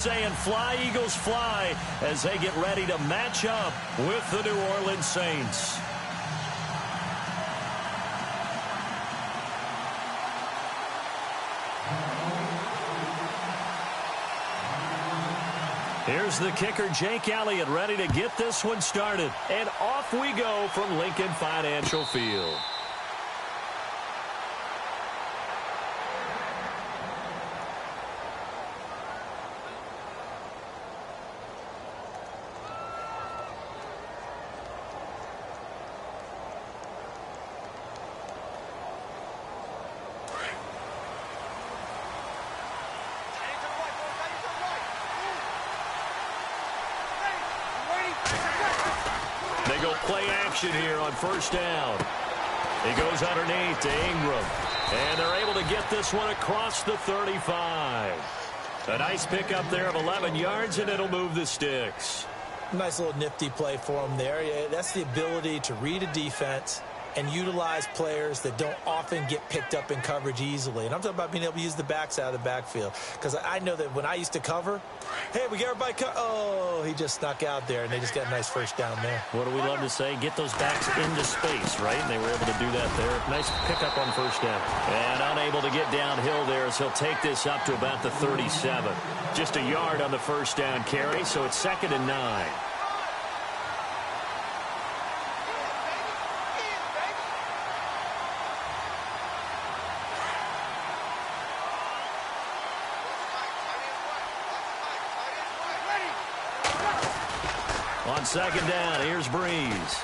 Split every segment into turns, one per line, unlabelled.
saying fly, Eagles, fly, as they get ready to match up with the New Orleans Saints. Here's the kicker, Jake Elliott, ready to get this one started. And off we go from Lincoln Financial Field. They go play action here on first down. He goes underneath to Ingram. And they're able to get this one across the 35. A nice pickup there of 11 yards, and it'll move the sticks.
Nice little nifty play for him there. Yeah, that's the ability to read a defense and utilize players that don't often get picked up in coverage easily. And I'm talking about being able to use the backs out of the backfield. Because I know that when I used to cover, hey, we get everybody oh, he just snuck out there, and they just got a nice first down there.
What do we love to say? Get those backs into space, right? And they were able to do that there. Nice pickup on first down. And unable to get downhill there as he'll take this up to about the 37. Just a yard on the first down carry, so it's 2nd and 9. On 2nd down, here's Breeze.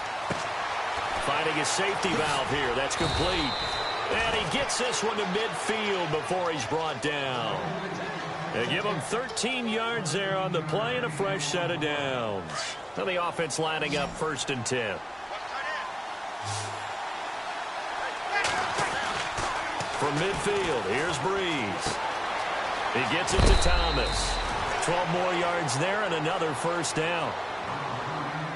Finding his safety valve here. That's complete. And he gets this one to midfield before he's brought down. They give him 13 yards there on the play and a fresh set of downs. And the offense lining up 1st and 10. From midfield, here's Breeze. He gets it to Thomas. 12 more yards there and another first down.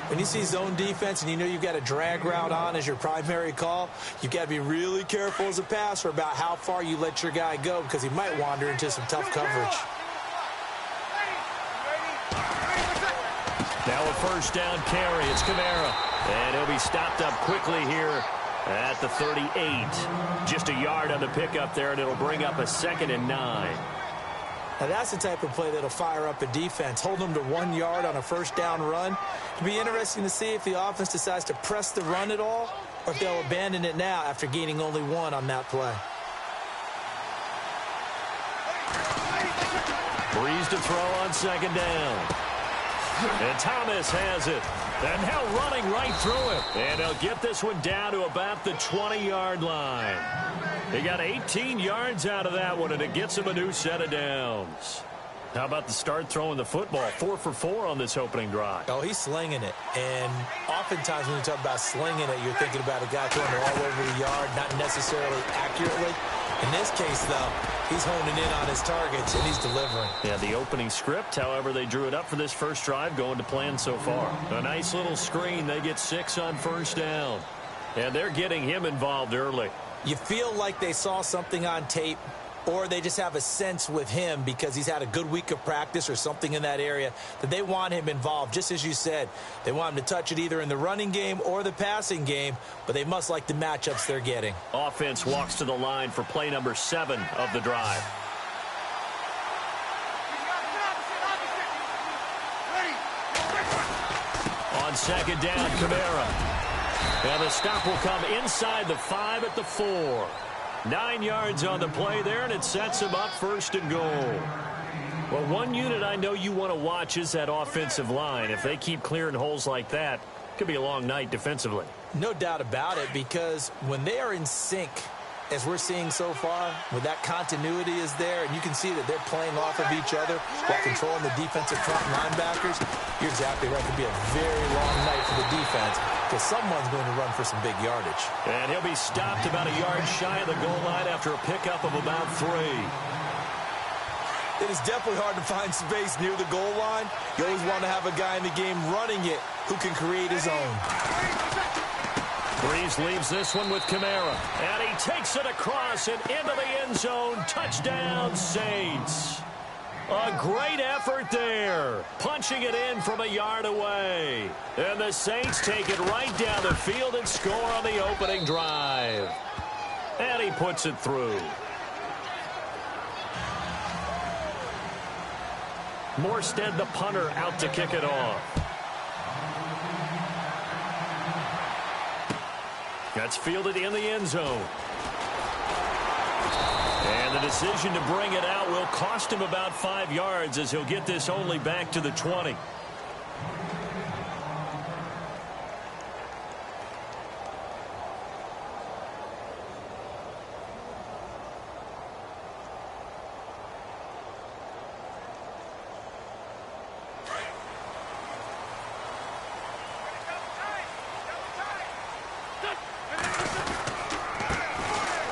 When you see zone defense and you know you've got a drag route on as your primary call, you've got to be really careful as a passer about how far you let your guy go because he might wander into some tough coverage.
Now a first down carry. It's Kamara. And he'll be stopped up quickly here at the 38. Just a yard on the pickup there, and it'll bring up a 2nd and 9.
Now, that's the type of play that'll fire up a defense. Hold them to 1 yard on a first down run. It'll be interesting to see if the offense decides to press the run at all or if they'll abandon it now after gaining only 1 on that play.
Breeze to throw on 2nd down. And Thomas has it. And now running right through it. And they'll get this one down to about the 20-yard line. They got 18 yards out of that one, and it gets him a new set of downs. How about the start throwing the football? 4 for 4 on this opening drive.
Oh, he's slinging it. And oftentimes when you talk about slinging it, you're thinking about a guy throwing it all over the yard, not necessarily accurately. In this case, though, he's honing in on his targets, and he's delivering.
Yeah, the opening script, however, they drew it up for this first drive, going to plan so far. A nice little screen. They get 6 on first down. And they're getting him involved early.
You feel like they saw something on tape, or they just have a sense with him because he's had a good week of practice or something in that area that they want him involved. Just as you said, they want him to touch it either in the running game or the passing game, but they must like the matchups they're getting.
Offense walks to the line for play number 7 of the drive. On 2nd down, Kamara. And the stop will come inside the 5 at the 4. 9 yards on the play there, and it sets him up 1st and goal. Well, one unit I know you want to watch is that offensive line. If they keep clearing holes like that, it could be a long night defensively.
No doubt about it, because when they are in sync, as we're seeing so far, when that continuity is there, and you can see that they're playing off of each other while controlling the defensive front linebackers, you're exactly right. It could be a very long night for the defense because someone's going to run for some big yardage.
And he'll be stopped about a yard shy of the goal line after a pickup of about 3.
It is definitely hard to find space near the goal line. You always want to have a guy in the game running it who can create his own.
Breeze leaves this one with Kamara. And he takes it across and into the end zone. Touchdown, Saints. A great effort there. Punching it in from a yard away. And the Saints take it right down the field and score on the opening drive. And he puts it through. Morstead, the punter, out to kick it off. That's fielded in the end zone. And the decision to bring it out will cost him about 5 yards as he'll get this only back to the 20.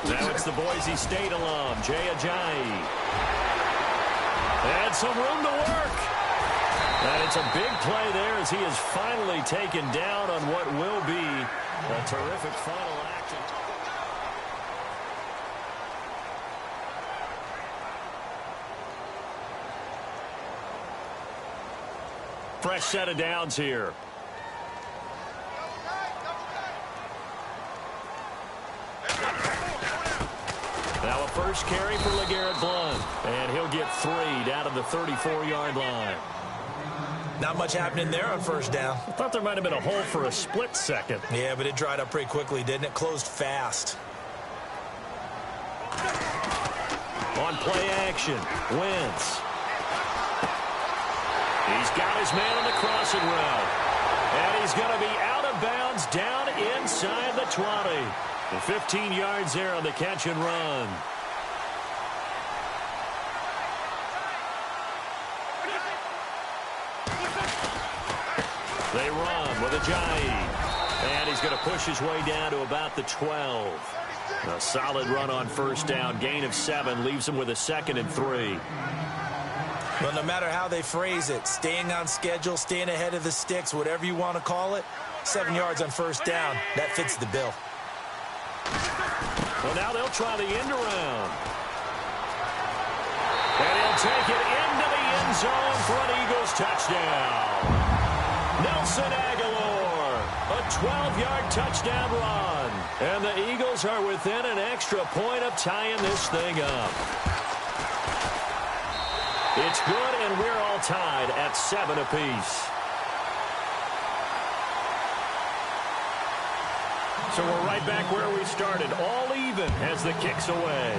Now it's the Boise State alum, Jay Ajayi. And some room to work. And it's a big play there as he is finally taken down on what will be a terrific final action. Fresh set of downs here. Now a first carry for LeGarrette Blount. And he'll get 3 down to the 34-yard line.
Not much happening there on first down.
I thought there might have been a hole for a split second.
Yeah, but it dried up pretty quickly, didn't it? Closed fast.
On play action, Wentz. He's got his man on the crossing route. And he's going to be out of bounds down inside the 20. The 15 yards there on the catch and run. They run with Ajayi. And he's going to push his way down to about the 12. A solid run on first down. Gain of 7 leaves him with a 2nd and 3.
Well, no matter how they phrase it, staying on schedule, staying ahead of the sticks, whatever you want to call it, 7 yards on first down, that fits the bill.
Well, now they'll try the end around. And he'll take it into the end zone for an Eagles touchdown. Nelson Aguilar, a 12-yard touchdown run. And the Eagles are within an extra point of tying this thing up. It's good, and we're all tied at 7 apiece. So we're right back where we started, all even as the kick's away.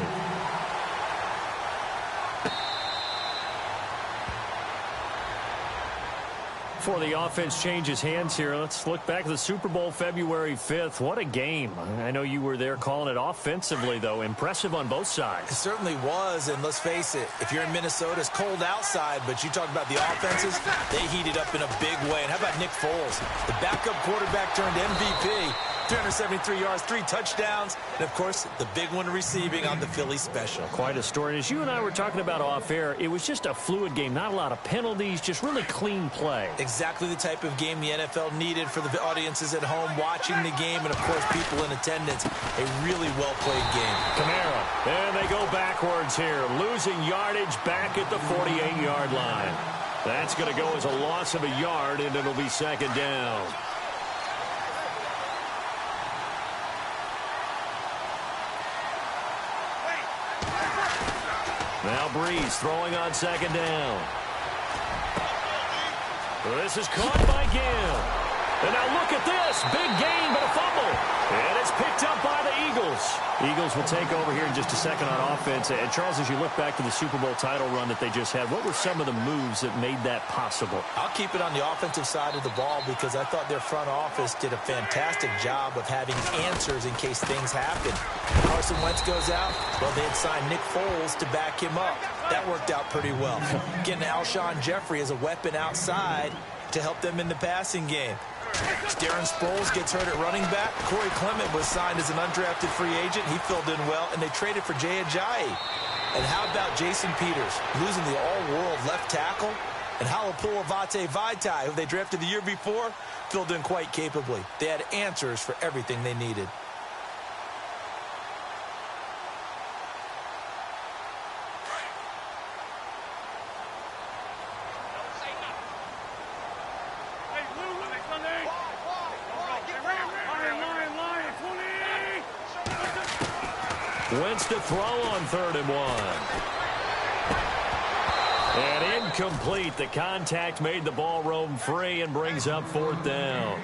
Before the offense changes hands here, let's look back at the Super Bowl February 5th. What a game. I know you were there calling it offensively, though. Impressive on both sides.
It certainly was, and let's face it, if you're in Minnesota, it's cold outside, but you talk about the offenses, they heated up in a big way. And how about Nick Foles? The backup quarterback turned MVP. 373 yards, 3 touchdowns, and, of course, the big one receiving on the Philly special.
Quite a story. And as you and I were talking about off air, it was just a fluid game. Not a lot of penalties, just really clean play.
Exactly the type of game the NFL needed for the audiences at home watching the game and, of course, people in attendance. A really well-played game.
Kamara, and they go backwards here, losing yardage back at the 48-yard line. That's going to go as a loss of a yard, and it'll be 2nd down. Now Breeze throwing on 2nd down. This is caught by Gill. And now look at this. Big gain, but a fumble. And it's picked up by the Eagles. Eagles will take over here in just a second on offense. And, Charles, as you look back to the Super Bowl title run that they just had, what were some of the moves that made that possible?
I'll keep it on the offensive side of the ball because I thought their front office did a fantastic job of having answers in case things happen. Carson Wentz goes out. Well, they had signed Nick Foles to back him up. That worked out pretty well. Getting Alshon Jeffrey as a weapon outside to help them in the passing game. Darren Sproles gets hurt at running back. Corey Clement was signed as an undrafted free agent. He filled in well, and they traded for Jay Ajayi. And how about Jason Peters losing the all-world left tackle? And Halapua Vitae, who they drafted the year before, filled in quite capably. They had answers for everything they needed.
Wentz to throw on 3rd and 1. And incomplete. The contact made the ball roam free and brings up 4th down.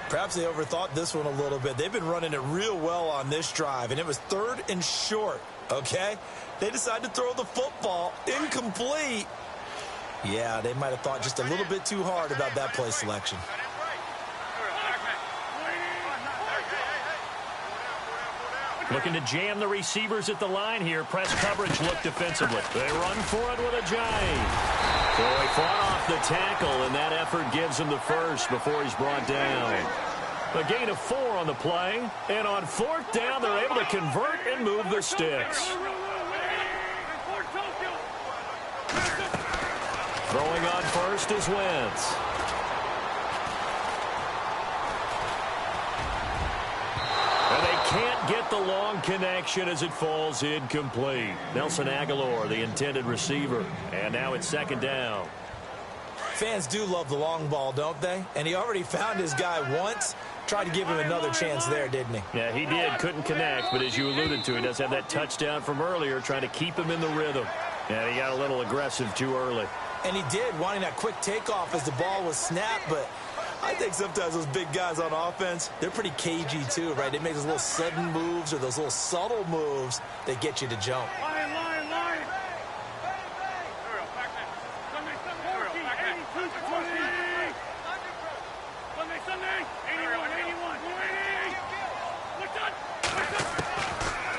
Perhaps they overthought this one a little bit. They've been running it real well on this drive, and it was 3rd and short, okay? They decided to throw the football. Incomplete. Yeah, they might have thought just a little bit too hard about that play selection.
Looking to jam the receivers at the line here. Press coverage look defensively. They run for it with a giant. So he fought off the tackle, and that effort gives him the first before he's brought down. A gain of 4 on the play. And on 4th down, they're able to convert and move the sticks. Throwing on first is Wentz. And they can't get the long connection as it falls incomplete. Nelson Aguilar, the intended receiver. And now it's 2nd down.
Fans do love the long ball, don't they? And he already found his guy once. Tried to give him another chance there, didn't he?
Yeah, he did. Couldn't connect, but as you alluded to, he does have that touchdown from earlier, trying to keep him in the rhythm. And he got a little aggressive too early.
And he did, wanting that quick takeoff as the ball was snapped, but I think sometimes those big guys on offense, they're pretty cagey too, right? They make those little sudden moves or those little subtle moves that get you to jump.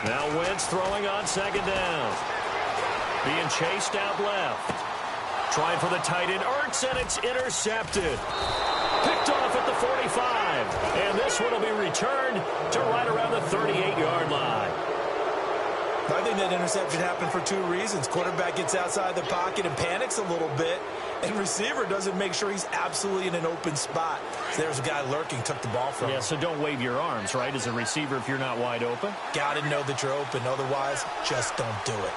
Now Wentz throwing on 2nd down. Being chased out left. Trying for the tight end, Ertz, and it's intercepted. Picked off at the 45. And this one will be returned to right around the 38-yard line.
I think that interception happened for 2 reasons. Quarterback gets outside the pocket and panics a little bit. And receiver doesn't make sure he's absolutely in an open spot. So there's a guy lurking, took the ball from him.
Yeah, so don't wave your arms, right, as a receiver if you're not wide open.
Got to know that you're open. Otherwise, just don't do it.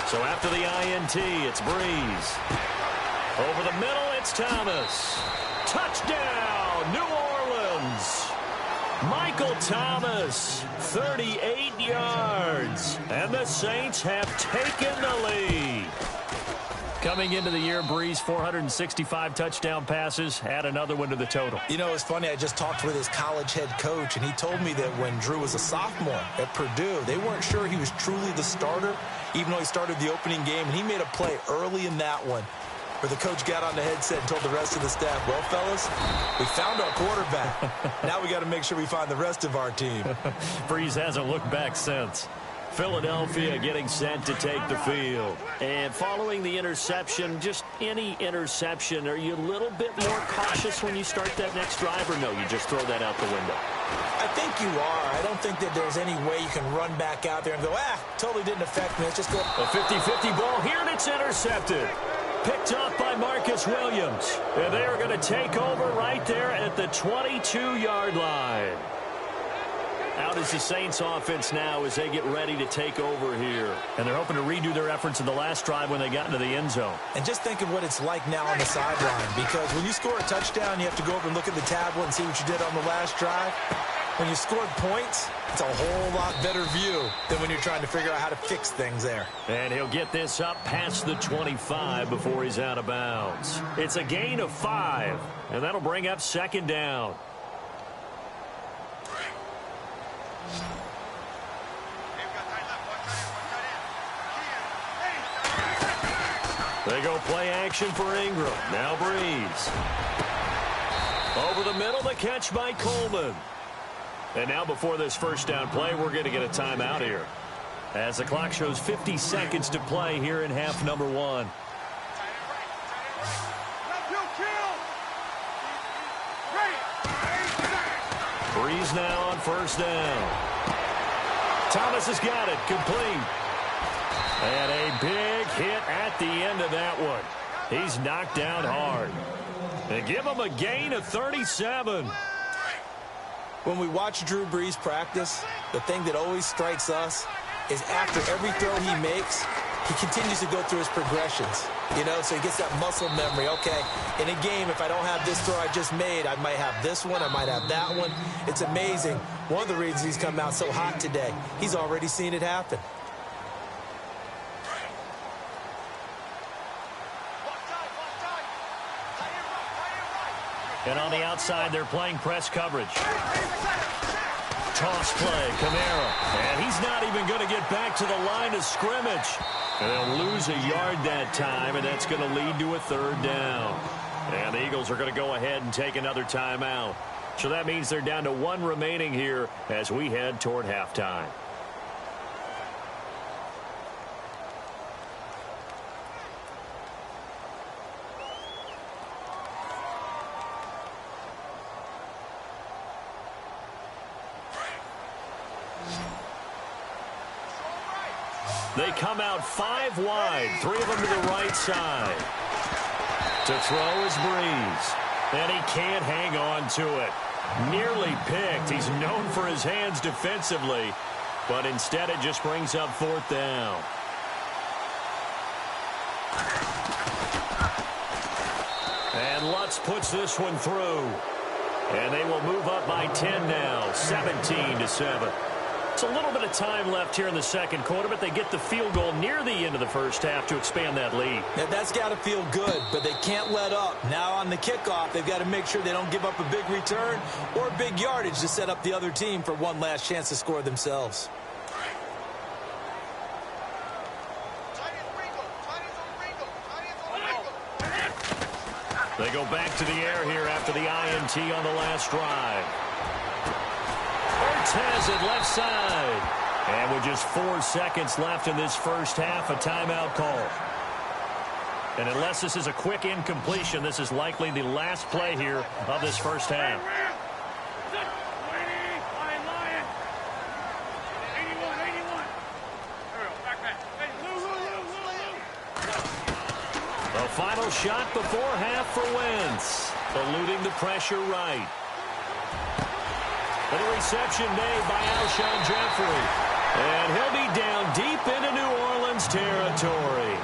So after the INT, it's Breeze. Over the middle, it's Thomas. Touchdown, New Orleans. Michael Thomas, 38 yards. And the Saints have taken the lead. Coming into the year, Breeze, 465 touchdown passes. Add another one to the total.
You know, it's funny. I just talked with his college head coach, and he told me that when Drew was a sophomore at Purdue, they weren't sure he was truly the starter, even though he started the opening game. And he made a play early in that one where the coach got on the headset and told the rest of the staff, well, fellas, we found our quarterback. Now we got to make sure we find the rest of our team.
Breeze hasn't looked back since. Philadelphia getting set to take the field. And following the interception, just any interception, are you a little bit more cautious when you start that next drive, or no, you just throw that out the window?
I think you are. I don't think that there's any way you can run back out there and go, totally didn't affect me. Let's just go.
A 50-50 ball here, and it's intercepted. Picked off by Marcus Williams. And they are going to take over right there at the 22-yard line. Out is the Saints offense now as they get ready to take over here. And they're hoping to redo their efforts in the last drive when they got into the end zone.
And just think of what it's like now on the sideline, because when you score a touchdown, you have to go over and look at the tablet and see what you did on the last drive. When you scored points, it's a whole lot better view than when you're trying to figure out how to fix things there.
And he'll get this up past the 25 before he's out of bounds. It's a gain of 5, and that'll bring up 2nd down. They go play action for Ingram. Now Breeze. Over the middle, the catch by Coleman. And now before this first down play, we're going to get a timeout here, as the clock shows 50 seconds to play here in half number 1. Breeze now on first down. Thomas has got it, complete. And a big hit at the end of that one. He's knocked down hard. And give him a gain of 37.
When we watch Drew Brees practice, the thing that always strikes us is after every throw he makes, he continues to go through his progressions, so he gets that muscle memory. Okay, in a game, if I don't have this throw I just made, I might have this one, I might have that one. It's amazing. One of the reasons he's come out so hot today, he's already seen it happen.
And on the outside, they're playing press coverage. Toss play, Kamara. And he's not even going to get back to the line of scrimmage. And they'll lose a yard that time, and that's going to lead to a third down. And the Eagles are going to go ahead and take another timeout. So that means they're down to one remaining here as we head toward halftime. They come out 5 wide, 3 of them to the right side. To throw is Breeze, and he can't hang on to it. Nearly picked. He's known for his hands defensively, but instead it just brings up 4th down. And Lutz puts this one through. And they will move up by 10 now, 17-7. It's a little bit of time left here in the second quarter, but they get the field goal near the end of the first half to expand that lead.
Now, that's got to feel good, but they can't let up. Now on the kickoff, they've got to make sure they don't give up a big return or big yardage to set up the other team for one last chance to score themselves.
They go back to the air here after the INT on the last drive. Has it left side. And with just 4 seconds left in this first half, a timeout call. And unless this is a quick incompletion, this is likely the last play here of this first half. The final shot before half for Wentz. Eluding the pressure right. And a reception made by Alshon Jeffrey. And he'll be down deep into New Orleans territory.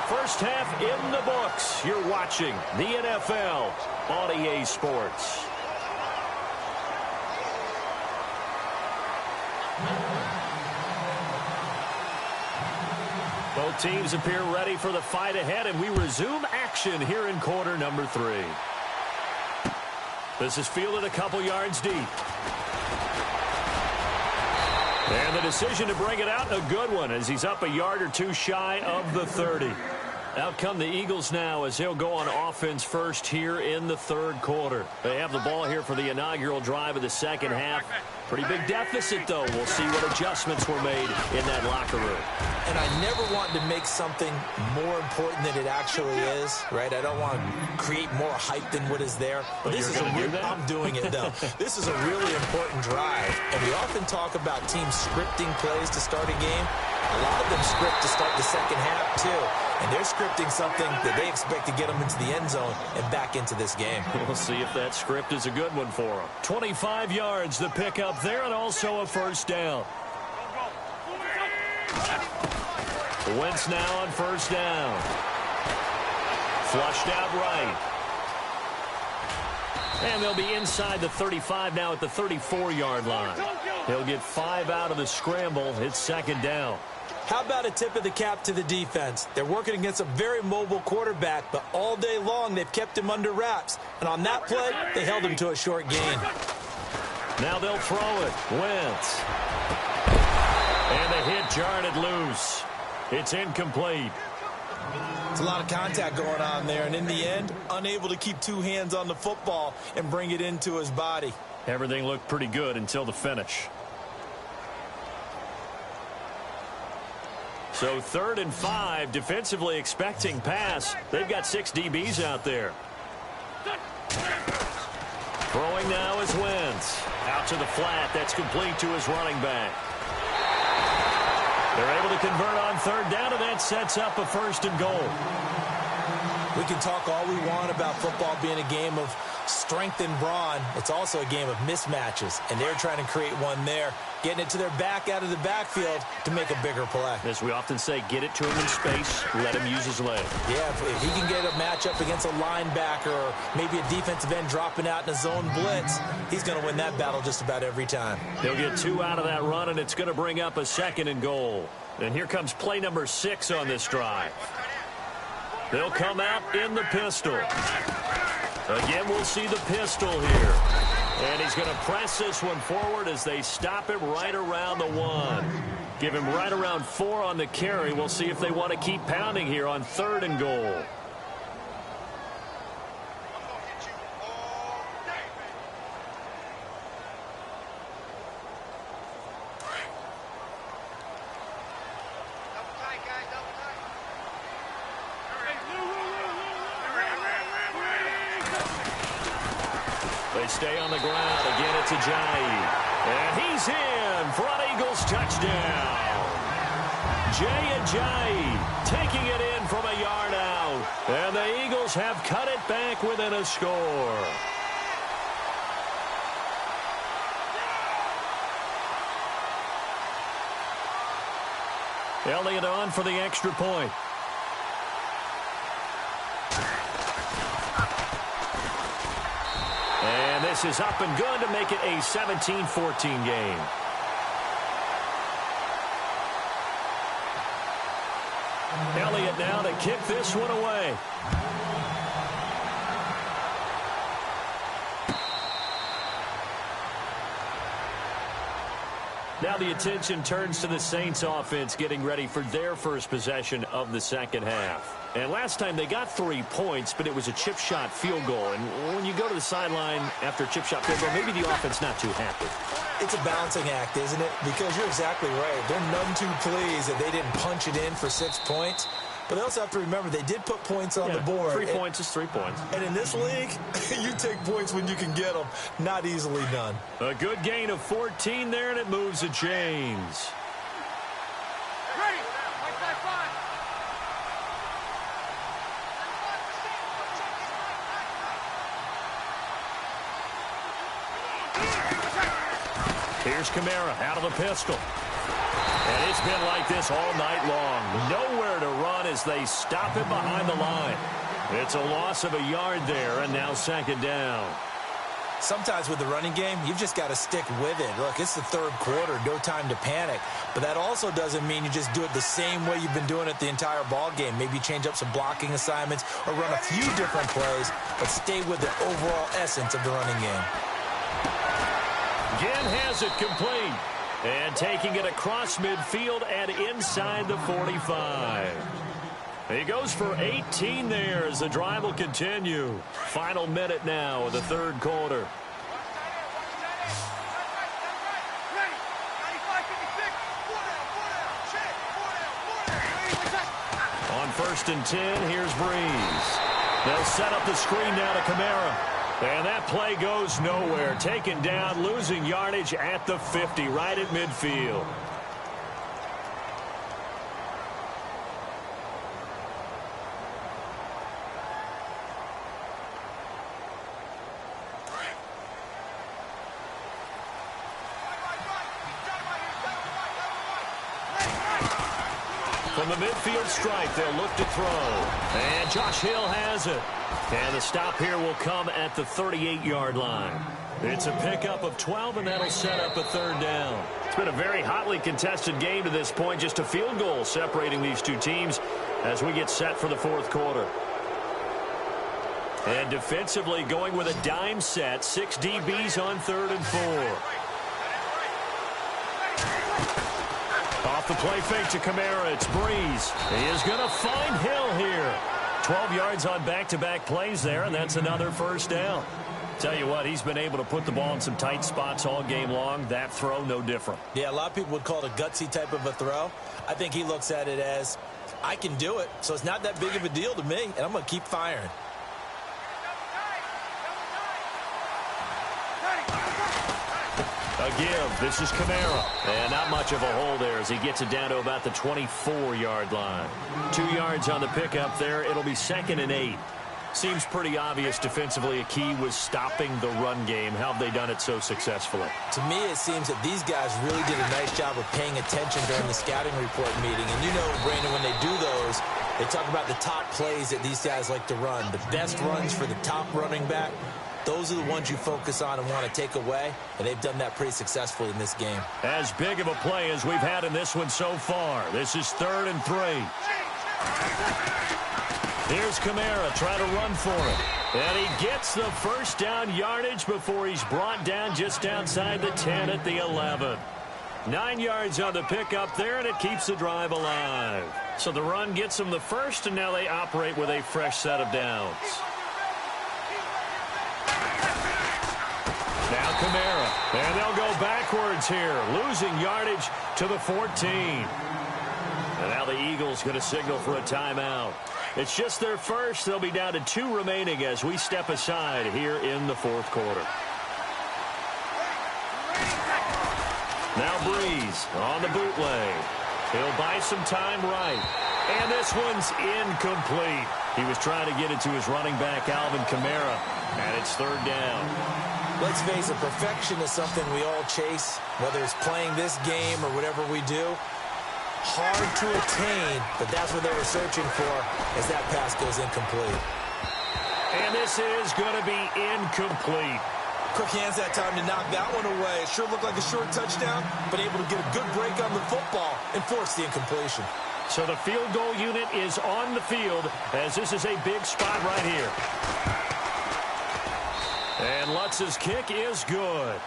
First half in the books. You're watching the NFL on EA Sports. Both teams appear ready for the fight ahead, and we resume action here in quarter number 3. This is fielded a couple yards deep. And the decision to bring it out, a good one, as he's up a yard or two shy of the 30. Out come the Eagles now as they'll go on offense first here in the third quarter. They have the ball here for the inaugural drive of the second half. Pretty big deficit, though. We'll see what adjustments were made in that locker room.
And I never want to make something more important than it actually is, right? I don't want to create more hype than what is there. But this is I'm doing it, though. This is a really important drive. And we often talk about teams scripting plays to start a game. A lot of them script to start the second half, too. And they're scripting something that they expect to get them into the end zone and back into this game.
We'll see if that script is a good one for them. 25 yards the pickup there, and also a first down. Wentz now on first down. Flushed out right. And they'll be inside the 35 now at the 34-yard line. He'll get 5 out of the scramble. It's second down.
How about a tip of the cap to the defense? They're working against a very mobile quarterback, but all day long they've kept him under wraps. And on that play, they held him to a short gain.
Now they'll throw it. Wentz. And the hit jarred it loose. It's incomplete.
It's a lot of contact going on there, and in the end, unable to keep 2 hands on the football and bring it into his body.
Everything looked pretty good until the finish. So 3rd and 5, defensively expecting pass. They've got 6 DBs out there. Throwing now is Wentz. Out to the flat. That's complete to his running back. They're able to convert on 3rd down, and that sets up a 1st and goal.
We can talk all we want about football being a game of strength and brawn. It's also a game of mismatches, and they're trying to create one there. getting it to their back out of the backfield to make a bigger play.
As we often say, get it to him in space, let him use his leg.
Yeah, if he can get a matchup against a linebacker or maybe a defensive end dropping out in a zone blitz, he's going to win that battle just about every time.
He'll get 2 out of that run, and it's going to bring up a 2nd and goal. And here comes play number 6 on this drive. They'll come out in the pistol. Again, we'll see the pistol here. And he's going to press this one forward as they stop him right around the 1. Give him right around 4 on the carry. We'll see if they want to keep pounding here on 3rd and goal. They stay on the ground. Again, it's Ajayi. And he's in for an Eagles touchdown. Jay Ajayi taking it in from a yard out. And the Eagles have cut it back within a score. Elliott on for the extra point. And this is up and good to make it a 17-14 game. Elliott now to kick this one away. Now the attention turns to the Saints offense getting ready for their first possession of the second half. And last time they got 3 points, but it was a chip shot field goal. And when you go to the sideline after a chip shot field goal, maybe the offense not too happy.
It's a balancing act, isn't it? Because you're exactly right. They're none too pleased that they didn't punch it in for 6 points. But they also have to remember they did put points on the board.
3 points is 3 points.
And in this league, you take points when you can get them. Not easily done.
A good gain of 14 there, and it moves the chains. Here's Kamara out of the pistol. And it's been like this all night long. Nowhere to run as they stop him behind the line. It's a loss of a yard there, and now 2nd down.
Sometimes with the running game, you've just got to stick with it. Look, it's the 3rd quarter, no time to panic. But that also doesn't mean you just do it the same way you've been doing it the entire ball game. Maybe change up some blocking assignments or run a few different plays, but stay with the overall essence of the running game.
Ginn has it complete. And taking it across midfield and inside the 45. He goes for 18 there as the drive will continue. Final minute now of the 3rd quarter. On 1st and 10, here's Breeze. They'll set up the screen now to Kamara. And that play goes nowhere. Taken down, losing yardage at the 50, right at midfield. From the midfield stripe, they'll look to throw. And Josh Hill has it. And the stop here will come at the 38-yard line. It's a pickup of 12, and that'll set up a 3rd down. It's been a very hotly contested game to this point. Just a field goal separating these two teams as we get set for the 4th quarter. And defensively going with a dime set. 6 DBs on 3rd and 4. Off the play fake to Kamara. It's Breeze. He is going to find Hill here. 12 yards on back-to-back plays there, and that's another 1st down. Tell you what, he's been able to put the ball in some tight spots all game long. That throw, no different.
Yeah, a lot of people would call it a gutsy type of a throw. I think he looks at it as, I can do it, so it's not that big of a deal to me, and I'm going to keep firing. A give. This is Kamara. And not much of a hole there as he gets it down to about the 24-yard line. 2 yards on the pickup there. It'll be 2nd and 8.
Seems pretty obvious defensively a key was stopping the run game. How have they done it so successfully?
To me, it seems that these guys really did a nice job of paying attention during the scouting report meeting. And you know, Brandon, when they do those, they talk about the top plays that these guys like to run. The best runs for the top running back, those are the ones you focus on and want to take away. And they've done that pretty successfully in this game.
As big of a play as we've had in this one so far. This is 3rd and 3. Here's Kamara trying to run for it. And he gets the first down yardage before he's brought down just outside the 10 at the 11. 9 yards on the pickup there, and it keeps the drive alive. So the run gets them the first, and now they operate with a fresh set of downs. Now Kamara, and they'll go backwards here, losing yardage to the 14. And now the Eagles going to signal for a timeout. It's just their first. They'll be down to 2 remaining as we step aside here in the 4th quarter. Now Breeze on the bootleg. He'll buy some time right. And this one's incomplete. He was trying to get it to his running back, Alvin Kamara, and it's 3rd down.
Let's face it, perfection is something we all chase, whether it's playing this game or whatever we do. Hard to attain, but that's what they were searching for as that pass goes incomplete.
And this is going to be incomplete.
Quick hands that time to knock that one away. It sure looked like a short touchdown, but able to get a good break on the football and force the incompletion.
So the field goal unit is on the field as this is a big spot right here. And Lutz's kick is good.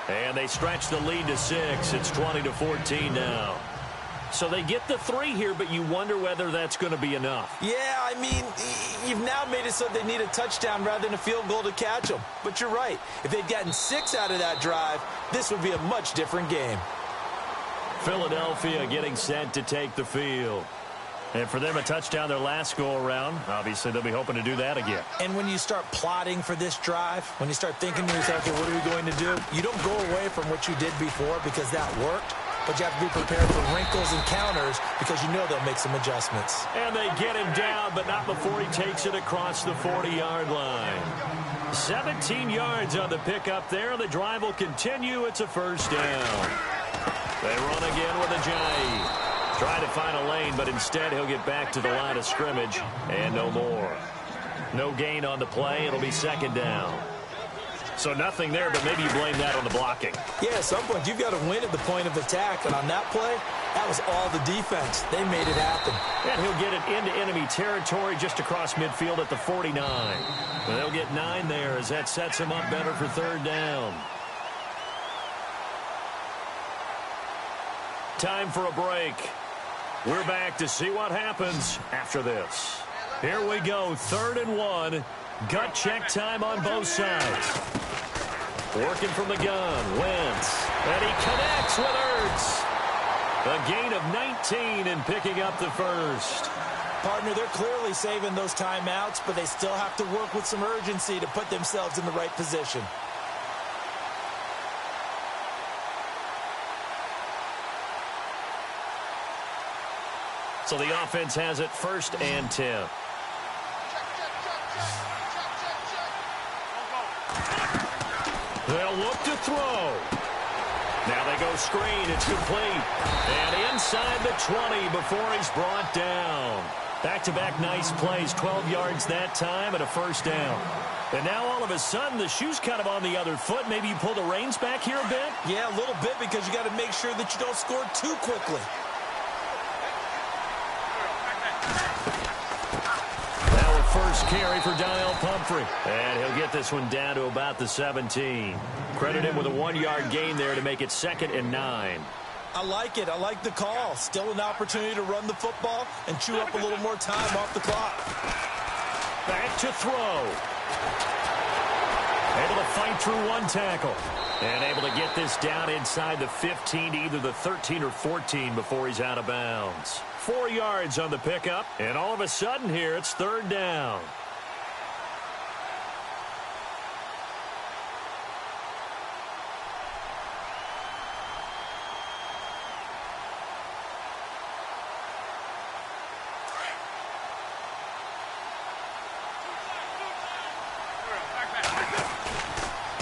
And they stretch the lead to 6. It's 20-14 now. So they get the 3 here, but you wonder whether that's going to be enough.
Yeah, I mean, you've now made it so they need a touchdown rather than a field goal to catch them. But you're right. If they'd gotten 6 out of that drive, this would be a much different game.
Philadelphia getting set to take the field. And for them, a touchdown their last go-around. Obviously, they'll be hoping to do that again.
And when you start plotting for this drive, when you start thinking to yourself, okay, what are we going to do? You don't go away from what you did before because that worked. But you have to be prepared for wrinkles and counters because you know they'll make some adjustments.
And they get him down, but not before he takes it across the 40-yard line. 17 yards on the pickup there. The drive will continue. It's a 1st down. They run again with Ajayi. Trying to find a lane, but instead he'll get back to the line of scrimmage and no more. No gain on the play. It'll be 2nd down. So nothing there, but maybe you blame that on the blocking.
Yeah, at some point, you've got to win at the point of attack. And on that play, that was all the defense. They made it happen.
And he'll get it into enemy territory just across midfield at the 49. And they'll get 9 there as that sets him up better for 3rd down. Time for a break. We're back to see what happens after this. Here we go, 3rd and 1. Gut check time on both sides. Working from the gun, Wentz. And he connects with Ertz. A gain of 19 and picking up the first.
Partner, they're clearly saving those timeouts, but they still have to work with some urgency to put themselves in the right position.
So the offense has it 1st and 10. They'll look to throw. Now they go screen. It's complete. And inside the 20 before he's brought down. Back-to-back nice plays. 12 yards that time and a 1st down. And now all of a sudden the shoe's kind of on the other foot. Maybe you pull the reins back here a bit?
Yeah, a little bit because you got to make sure that you don't score too quickly.
First carry for Donnell Pumphrey. And he'll get this one down to about the 17. Credit him with a 1-yard gain there to make it 2nd and 9.
I like it. I like the call. Still an opportunity to run the football and chew up a little more time off the clock.
Back to throw. Able to fight through 1 tackle. And able to get this down inside the 15 to either the 13 or 14 before he's out of bounds. 4 yards on the pickup, and all of a sudden here, it's 3rd down.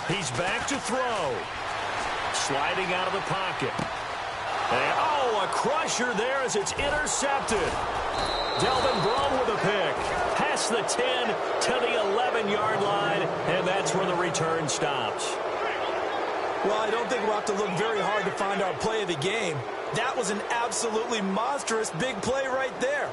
He's back to throw. Sliding out of the pocket. And, a crusher there as it's intercepted. Delvin Breaux with a pick. Past the 10 to the 11-yard line, and that's where the return stops.
Well, I don't think we'll have to look very hard to find our play of the game. That was an absolutely monstrous big play right there.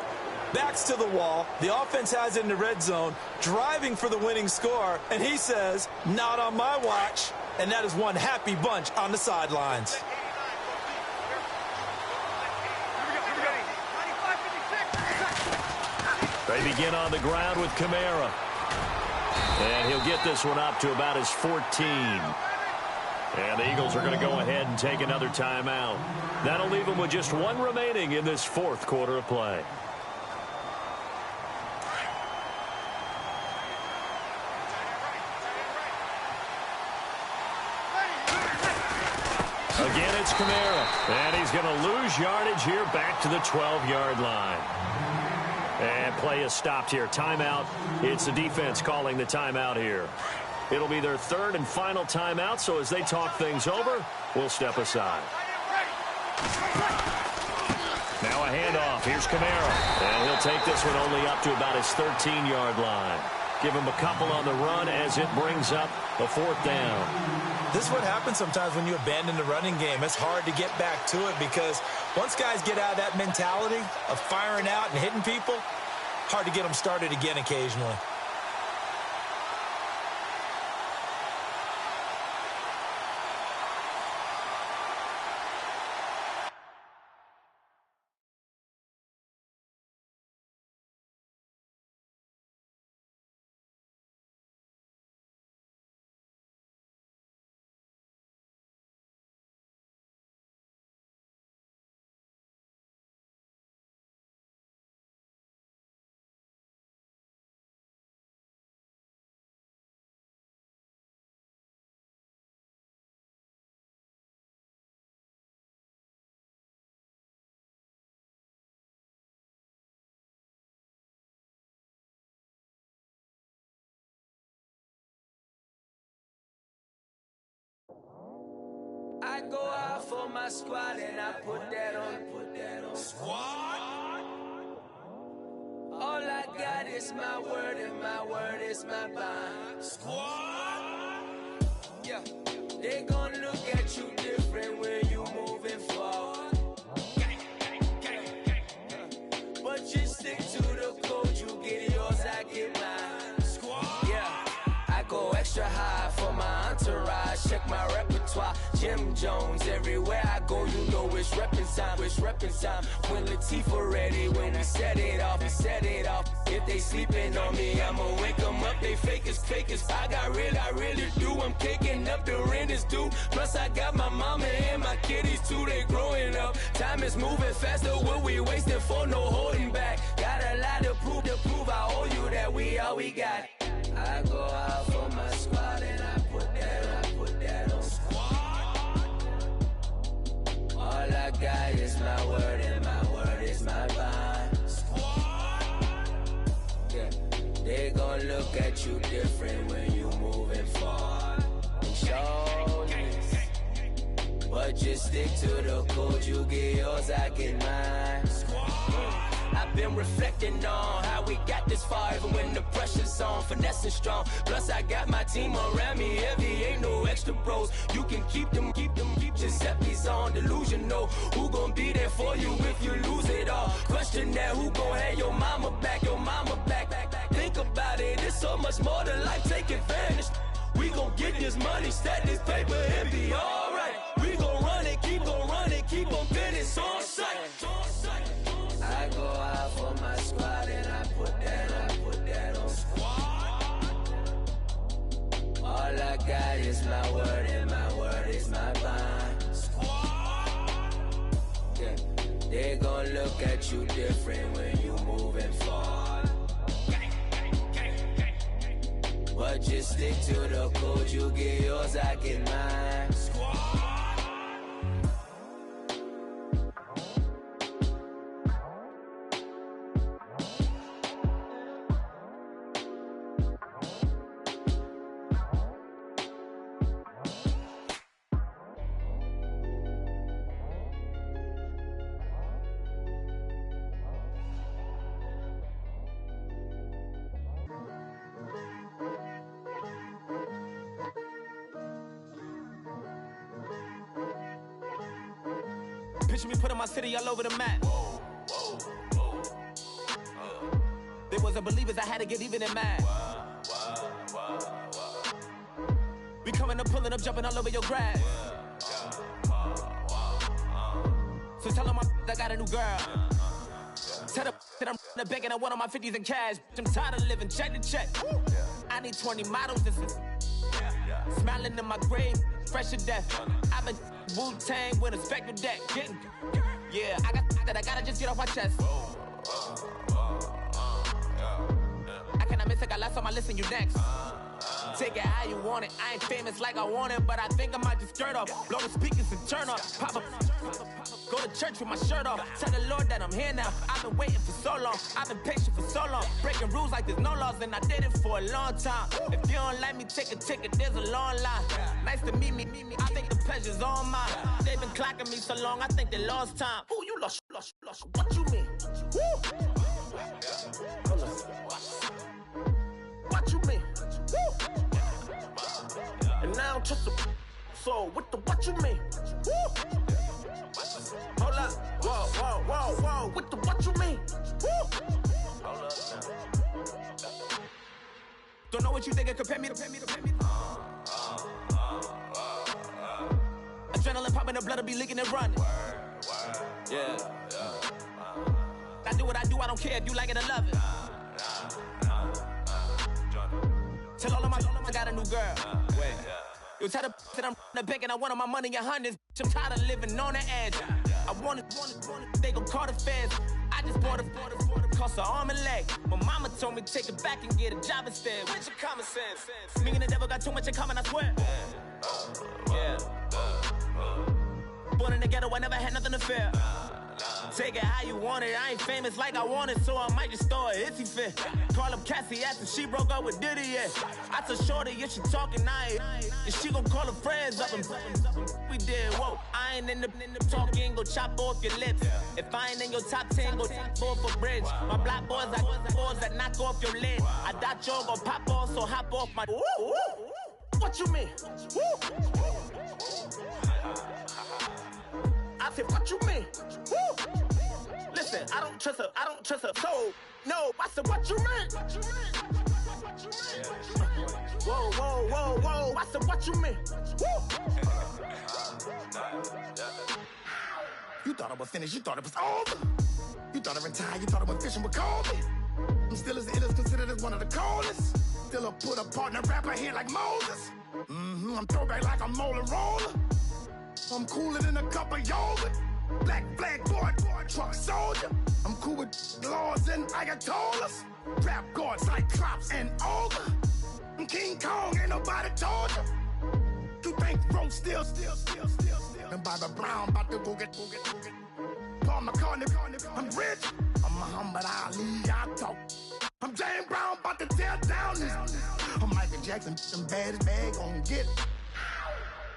Backs to the wall. The offense has it in the red zone, driving for the winning score, and he says, not on my watch. And that is one happy bunch on the sidelines.
They begin on the ground with Kamara. And he'll get this one up to about his 14. And the Eagles are going to go ahead and take another timeout. That'll leave them with just one remaining in this fourth quarter of play. Again, it's Kamara. And he's going to lose yardage here back to the 12-yard line. And play is stopped here. Timeout. It's the defense calling the timeout here. It'll be their third and final timeout, so as they talk things over, we'll step aside. Now a handoff. Here's Kamara. And he'll take this one only up to about his 13-yard line. Give him a couple on the run as it brings up a fourth down.
This is what happens sometimes when you abandon the running game. It's hard to get back to it because once guys get out of that mentality of firing out and hitting people, hard to get them started again occasionally.
I go out for my squad and I put that on. Squad? All I got is my word and my word is my bond. Squad? Yeah. They gon' look at you different when you moving forward. But you stick to the code, you get yours, I get mine. Squad? Yeah. I go extra high for my entourage. Check my repertoire. Jim Jones, everywhere I go, you know it's reppin' time. It's reppin' time. When Latifah ready, when we set it off, we set it off. If they sleeping on me, I'ma wake them up. They fakers. I really do. I'm kicking up the rent is due. Plus I got my mama and my kiddies too. They growing up. Time is moving faster. What we wasting for? No holding back. Got a lot to prove. I owe you that we all we got. I go out for my squad and I put that on. All I got is my word and my word is my bond. Yeah. They gon' look at you different when you moving forward. Show this. But just stick to the code. You get yours, I get mine. I've been reflecting on how we got this far, even when the pressure's on, finessing strong. Plus I got my team around me heavy, ain't no extra bros. You can keep them. Giuseppe's on delusional. Who gon' be there for you if you lose it all? Question that, who gon' have your mama back? Think about it, it's so much more to life, take advantage. We gon' get this money, stack this paper, and be alright. We gon' run it, keep on finish on sight. I go out for my squad and I put that on. Squad. All I got is my word and my word is my bond. Squad. Yeah. They gon' look at you different when you moving forward. But just stick to the code, you get yours, I get mine. Squad. Picture me putting my city all over the map. They wasn't believers, I had to get even and mad. We coming up, pulling up, jumping all over your grass. So tell them I got a new girl. Tell them that I'm in the bank and I want all my 50s in cash. I'm tired of living check to check. I need 20 models. This is smiling in my grave, fresh to death. I've been Wu-Tang with a spectral deck. Yeah, I got that I gotta just get off my chest. I cannot miss it, got last on my list and you next. Take it how you want it. I ain't famous like I want it, but I think I might just skirt off. Blow the speakers and turn up. Pop up. Go to church with my shirt off. Tell the Lord that I'm here now. I've been waiting for so long. I've been patient for so long. Breaking rules like there's no laws, and I did it for a long time. If you don't like me, take a ticket. There's a long line. Nice to meet me. I think the pleasure's all mine. They've been clocking me so long, I think they lost time. Ooh, you lost. What you mean? Woo! What you mean? Woo! And now I'm just a so what you mean? Woo! Hold up, whoa, what you mean? Woo! Hold up now. Don't know what you think, compare me to. Adrenaline popping, the blood will be leaking and running. Yeah. I do what I do, I don't care if you like it or love it. Tell all of my I got a new girl. Wait. You tell the that I'm in the bank and I want all my money in hundreds. I'm tired of living on the edge. I want it, they gon' call the feds. I just bought it, cost an arm and leg. My mama told me take it back and get a job instead. Where's your common sense? Me and the devil got too much in common, I swear. Yeah. Born in the ghetto, I never had nothing to fear. Take it how you want it, I ain't famous like I want it, so I might just throw a hissy fit. Call up Cassie after she broke up with Diddy, yeah. I told Shorty if she talking, and she gon' call her friends up and we did, whoa. I ain't in the talking, go chop off your lips. If I ain't in your top 10, go top 4 for bridge. My black boys like boys that knock off your lid. I thought y'all gon' pop off, so hop off my. What you mean? I said, what you mean? Woo! Listen, I don't trust her soul. No, I said, what you mean? Whoa, I said, what you mean? Woo! You thought I was finished, you thought it was over. You thought I retired, you thought I went fishing with Kobe. I'm still as ill as considered as one of the coldest. Still a put a partner rapper here like Moses. I'm throwback like a molar roller. I'm cooler than a cup of yogurt. Black flag boy, truck soldier. I'm cool with laws and Ayatollahs. Rap god, Cyclops and Ogre. I'm King Kong, ain't nobody told you. You think Rose still. And Bobby Brown about to go get. Paul McCartney, I'm rich. I'm Muhammad Ali, I talk. I'm James Brown, about to tear down this. I'm Michael Jackson, them bad as bad, gon' get.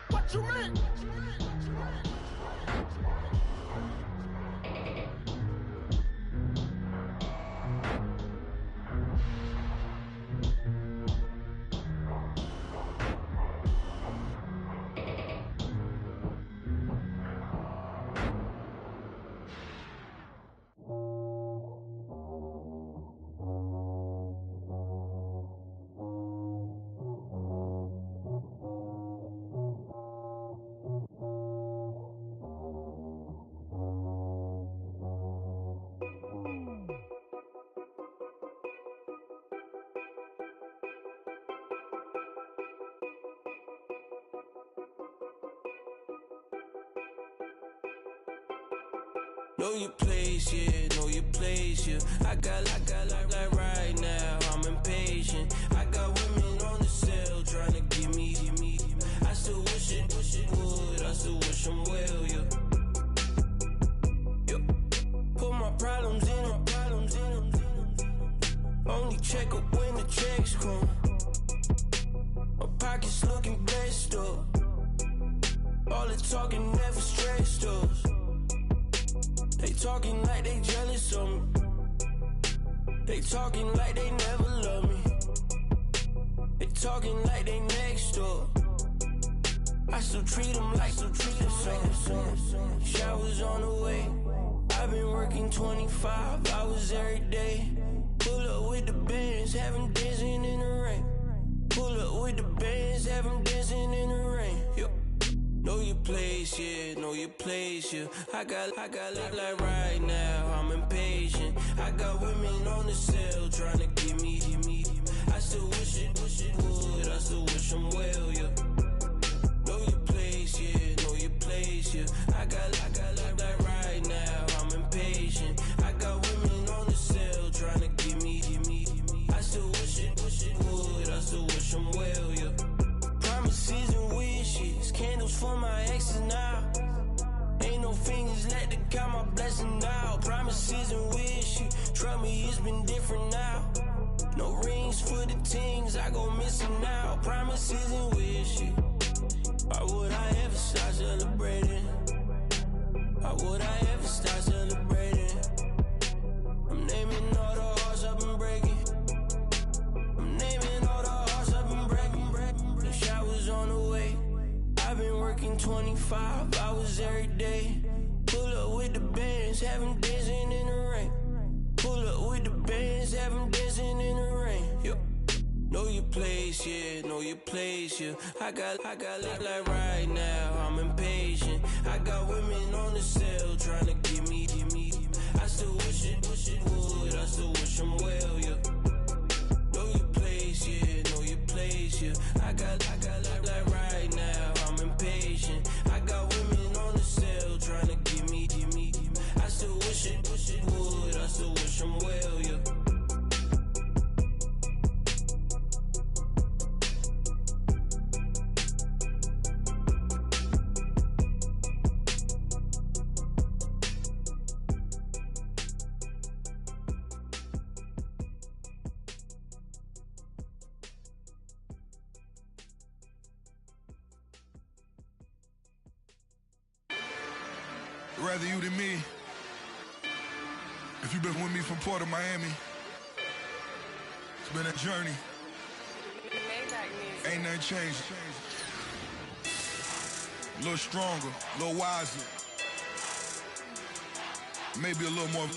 What you mean?
Know your place, yeah, know your place, yeah. I got like right now, I'm impatient. I got women on the cell trying to give me. I still wish it would, I still wish them well, yeah. Put my problems in. Only check up when the checks come. My pockets looking blessed up. All the talking never stressed us. They talking like they jealous of me. They talking like they never love me. They talking like they next door. I still treat them like so. Showers on the way. I've been working 25 hours every day. Pull up with the bands, have them dancing in the rain. Pull up with the bands, have them dancing in the rain. Yo. Know your place, yeah, know your place, yeah. I got like right now, I'm impatient. I got women on the cell trying to get me. I still wish it would, I still wish them well, yeah. Know your place, yeah, know your place, yeah. I got like right now, I'm impatient. I got women on the cell trying to get me. I still wish it would, I still wish them well, yeah. Promises and wishes, candles for my exes now. Ain't no fingers left to count my blessing now. Promises and wishes, trust me, it's been different now. No rings for the things I go missing now. Promises and wishes. Why would I ever start celebrating? Why would I ever start celebrating? I'm naming all the hearts I've been breaking. I'm naming all the hearts I've been breaking. The showers on the way. I've been working 25 hours every day. Pull up with the bands, have them dancing in the rain. Pull up with the bands, have them dancing in the rain. Yo. Know your place, yeah, know your place, yeah. I got like right now, I'm impatient. I got women on the cell trying to get me. I still wish it would, I still wish them well, yeah. Know your place, yeah, know your place, yeah. I got like right now, I'm impatient. I got women on the cell trying to get me. I still wish it would, I still wish them well, yeah.
Rather you than me. If you've been with me from Port of Miami, it's been a journey. Ain't nothing changed. A little stronger, a little wiser. Maybe a little more.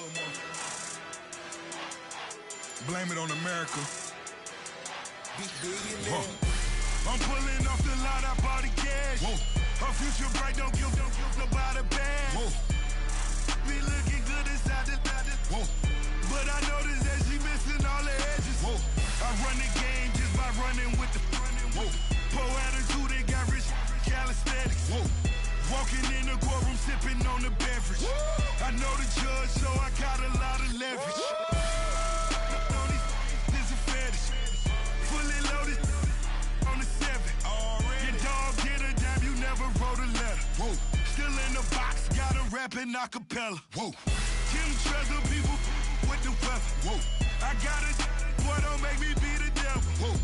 Blame it on America. I'm pulling off the lot, I bought the cash. Whoa. Her future bright, don't give nobody bad. Whoa. Me looking good inside the whoa. But I noticed that she missing all the edges. Whoa. I run the game just by running with the whoa. Poor attitude, they got rich calisthenics. Whoa. Walking in the courtroom, sipping on the beverage. Whoa. I know the judge, so I got a lot of leverage. This is a fetish. Fully loaded on the 7. Your dog get a dime, you never wrote a letter. Whoa. Still in the box, got a rapping acapella. Whoa. Kim Treasure, people with the weather. Whoa. I got it, boy, don't make me be the devil. Whoa.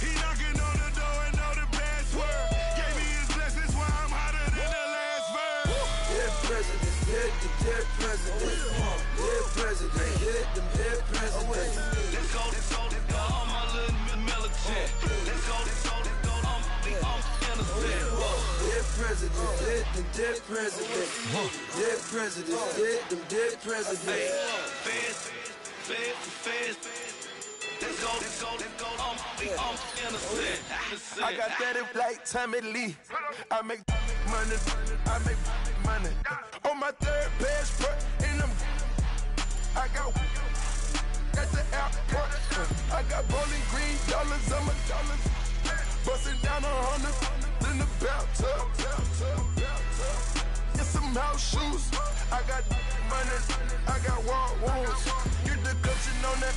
He knocking on the door and know the password. Gave me his blessings, why I'm hotter than the last verse.
Dead presidents, dead presidents. Dead presidents, dead presidents.
Let's go, all my little militant. Let's go, I'm innocent.
Dead presidents, dead presidents. Dead presidents, dead presidents.
Feds. Let's go, I'm innocent.
I got that in like Tommy Lee. I make money. On my third passport, and I got at the airport. I got bowling green dollars on my dollars. Busting down 100 in the bathtub. Get some house shoes. I got money. I got war wounds. Get the coaching on that.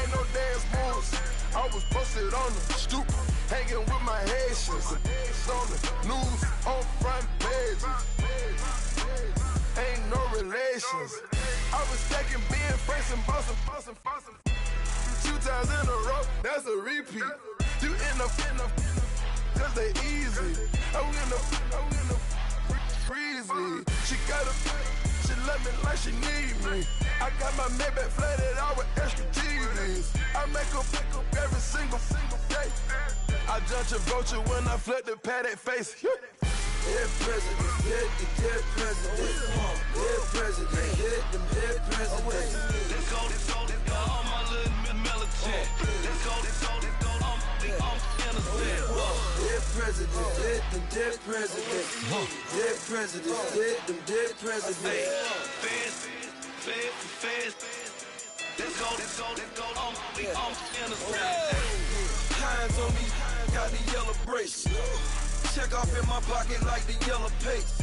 Ain't no dance moves. I was posted on the stoop, hanging with my Haitians. On the news, on front pages. Ain't no relations. I was stacking being fresh and bustin'. 2 times in a row, that's a repeat. You end up, cause they easy. I'm in the freezy. She love me like she need me. I got my Maybach flooded out with extra TVs. I make up every single day. I John Travolta when I flip the paddock face.
Dead president, hit the dead president. Dead president, hit them dead presidents.
Let's go, all my little militant. Let's go, I'm innocent.
Dead president, hit them dead presidents. Dead president, hit them dead presidents.
Fast. Let's go, I'm innocent.
Hands on me, got the yellow brace. Check off in my pocket like the yellow paste.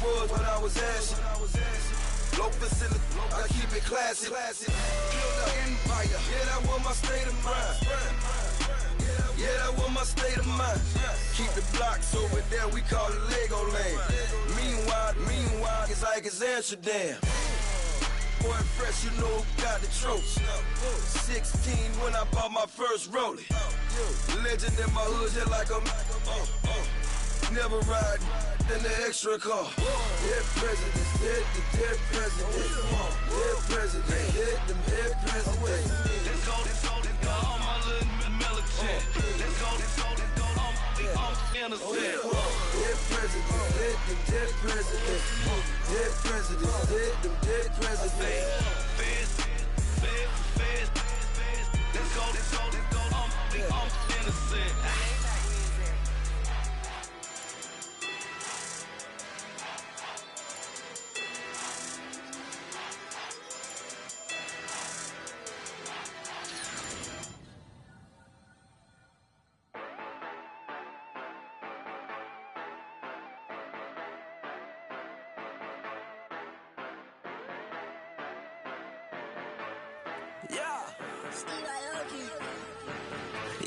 Was when I was asking. Low facility, I keep it classy. Build an empire, yeah, that was my state of mind. Yeah, that was my state of mind. Keep the blocks over there, we call it Lego land. Meanwhile, it's like it's Amsterdam. Boy, fresh, you know who got the tropes. 16 when I bought my first rollie. Legend in my hood, just like a never ride in the extra car. Dead presidents, dead presidents. Dead president, hit them dead presidents.
Let's go, all my little militant. Let's go, I'm innocent.
Dead presidents, hit them dead presidents. Dead presidents, hit them dead presidents.
Fast. Let's go, I'm innocent.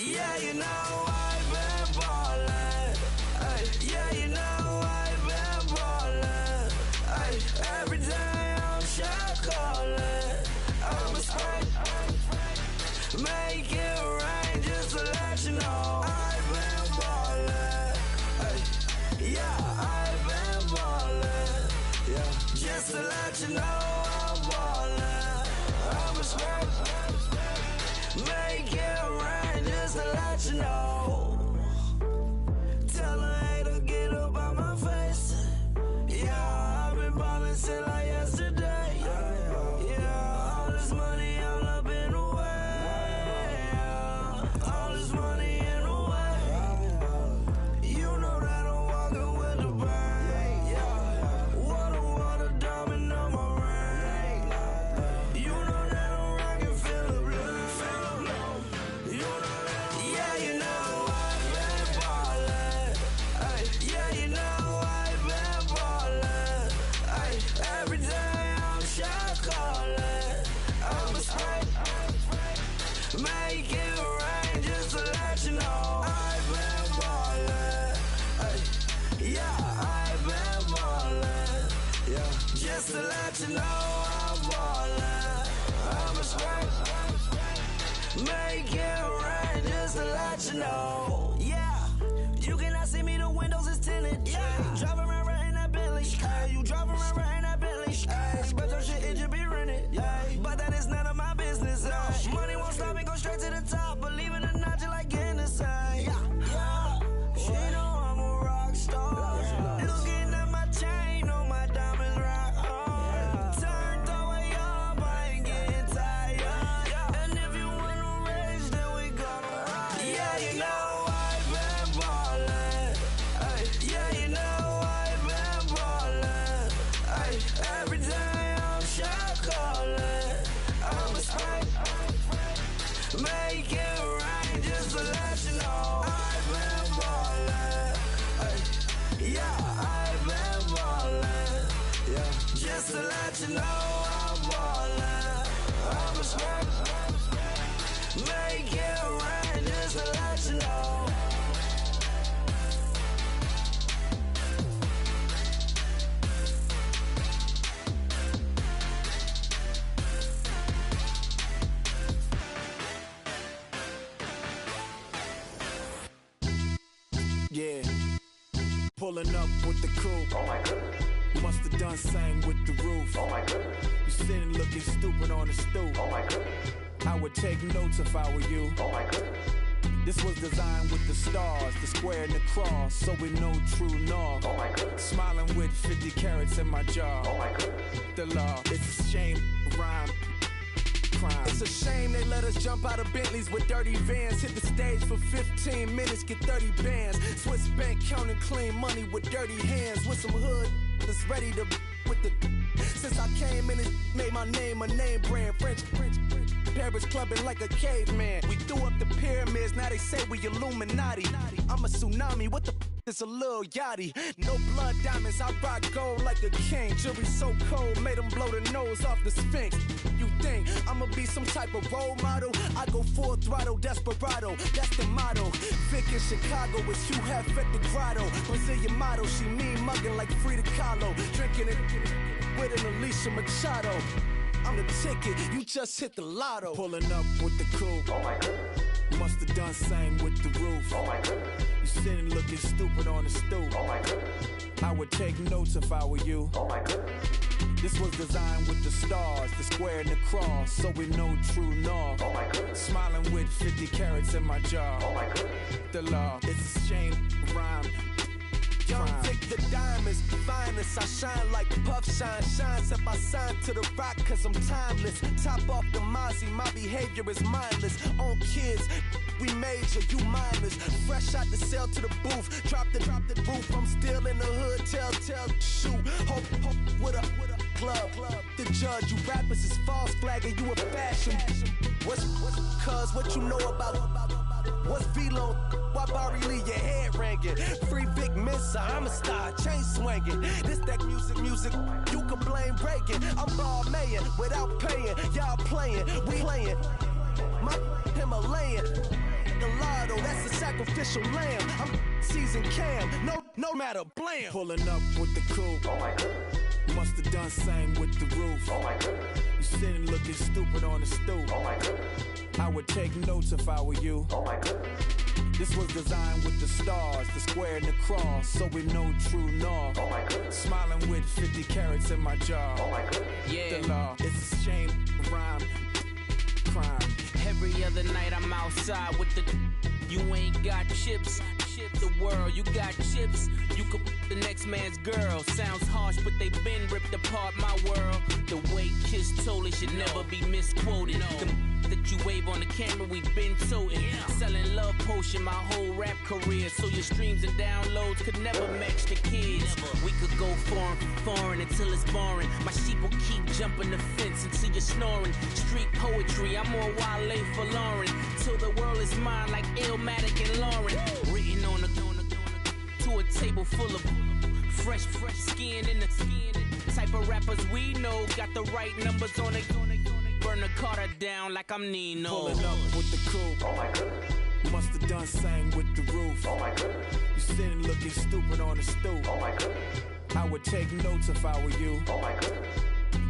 Yeah, you know I've been ballin'. Yeah, you know I've been ballin'. Every day I'm shot callin'. I'm a straight, make it rain just to let you know I've been ballin'. Yeah, I've been ballin'. Yeah, just to let you know I'm ballin'. I'm a straight, make it rain just to let you know. Tell a hater get up out my face. Yeah, I've been ballin' since like yesterday. Yeah, all this money all up in the way. All this money in the way. You know that I'm walking with the bank. Yeah, water, diamond on my ring. You know that I'm rockin' feel the blue. You know that, yeah, you know I've been ballin'. Yeah, you know I've been ballin'. Every day I'm shot callin'. I'm a straight, make it rain just to let you know I've been ballin'. Yeah, I've been ballin'. Yeah, just to let you know I'm ballin'. I'm a straight, make it rain just to let you know. Yeah, you cannot see me, the windows is tinted. Yeah, driving around right in that Bentley. You driving around right in that Bentley. But your shit, it should be rented. But that is none of my business. Money won't stop me, go straight to the top. Believe it or not, just like in the same. Yeah, she know I'm a rock star. Looking at my chain, on my diamonds rock hard. Turned the way up, I ain't getting tired. And if you wanna race, then we gonna ride. Yeah, you know I've been ballin'. Yeah, you know I've been ballin'. Every day I'm shot callin'. I'm a straight, make it rain just to let you know I've been ballin'. Yeah, I've been ballin'. Yeah, just to let you know I'm ballin'. I'm a straight, make it rain just to let you know.
Yeah, pulling up with the coupe. Oh my goodness. Must have done same with the roof. Oh my goodness. You sitting looking stupid on the stoop. Oh my goodness. I would take notes if I were you. Oh my goodness. This was designed with the stars, the square and the cross, so we know true north. Oh my goodness. Smiling with 50 carats in my jaw. Oh my goodness. The law, it's a shame, rhyme. Crime.
It's a shame they let us jump out of Bentleys with dirty vans. Hit the stage for 15 minutes, get 30 bands. Swiss bank counting clean money with dirty hands. With some hood that's ready to with the. Since I came in, it made my name a name brand. French. Paris clubbing like a caveman. We threw up the pyramids, now they say we Illuminati. I'm a tsunami, what the it's a little yachty. No blood diamonds, I rock gold like a king. Jury so cold, made them blow the nose off the Sphinx. You think I'ma be some type of role model? I go full throttle, desperado, that's the motto. Vic in Chicago is Hugh Hef at the grotto. Brazilian model, she mean mugging like Frida Kahlo. Drinking it with an Alicia Machado. I'm the ticket, you just hit the lotto.
Pulling up with the coupe. Oh my goodness. Must have done same with the roof. Oh my goodness. You sitting looking stupid on the stoop. Oh my goodness. I would take notes if I were you. Oh my goodness. This was designed with the stars, the square and the cross, so we know true north. Oh my goodness. Smiling with 50 carats in my jaw. Oh my goodness. The law, it's a shame, rhyme.
Young Vic the diamonds, finest. I shine like Puff Shine shines if I sign to the rock, cause I'm timeless. Top off the Mozzie, my behavior is mindless. On kids, we major, you mindless. Fresh out the cell to the booth, drop the roof. I'm still in the hood, tell, shoot. Hope with a club. The judge, you rappers is false flagging, you a fashion. What's cuz, what you know about? What's Velo? Why Barry Lee, your head ringing? Free Vic Mensa, I'm a star, chain swinging. This that music, you can blame Reagan. I'm ball mayin' without paying. Y'all playing, we playing. My Himalayan. The lotto, that's a sacrificial lamb. I'm season cam, no matter, blam.
Pulling up with the coupe. Oh my goodness. Must have done same with the roof. Oh my goodness. You sitting looking stupid on the stoop. Oh my goodness. I would take notes if I were you. Oh my goodness. This was designed with the stars, the square and the cross, so we know true north. Oh my goodness. Smiling with 50 carats in my jaw. Oh my goodness.
Yeah.
The law, it's a shame, rhyme, crime.
Every other night I'm outside with the. You ain't got chips. The world, you got chips. You could the next man's girl. Sounds harsh, but they been ripped apart my world. The way Kiss told it should never be misquoted. The that you wave on the camera, we been toting. Selling love potion my whole rap career. So your streams and downloads could never match the kids. We could go foreign until it's boring. My sheep will keep jumping the fence until you're snoring. Street poetry, I'm more Wale for Lauren. Till the world is mine like Illmatic and Lauren. Written on to a table full of fresh skin in the type of rappers we know. Got the right numbers on it. Burn the Carter down like I'm Nino.
Pulling up with the coupe. Oh my goodness. Must have done same with the roof. Oh my goodness. You sitting looking stupid on the stoop. Oh my goodness. I would take notes if I were you. Oh my goodness.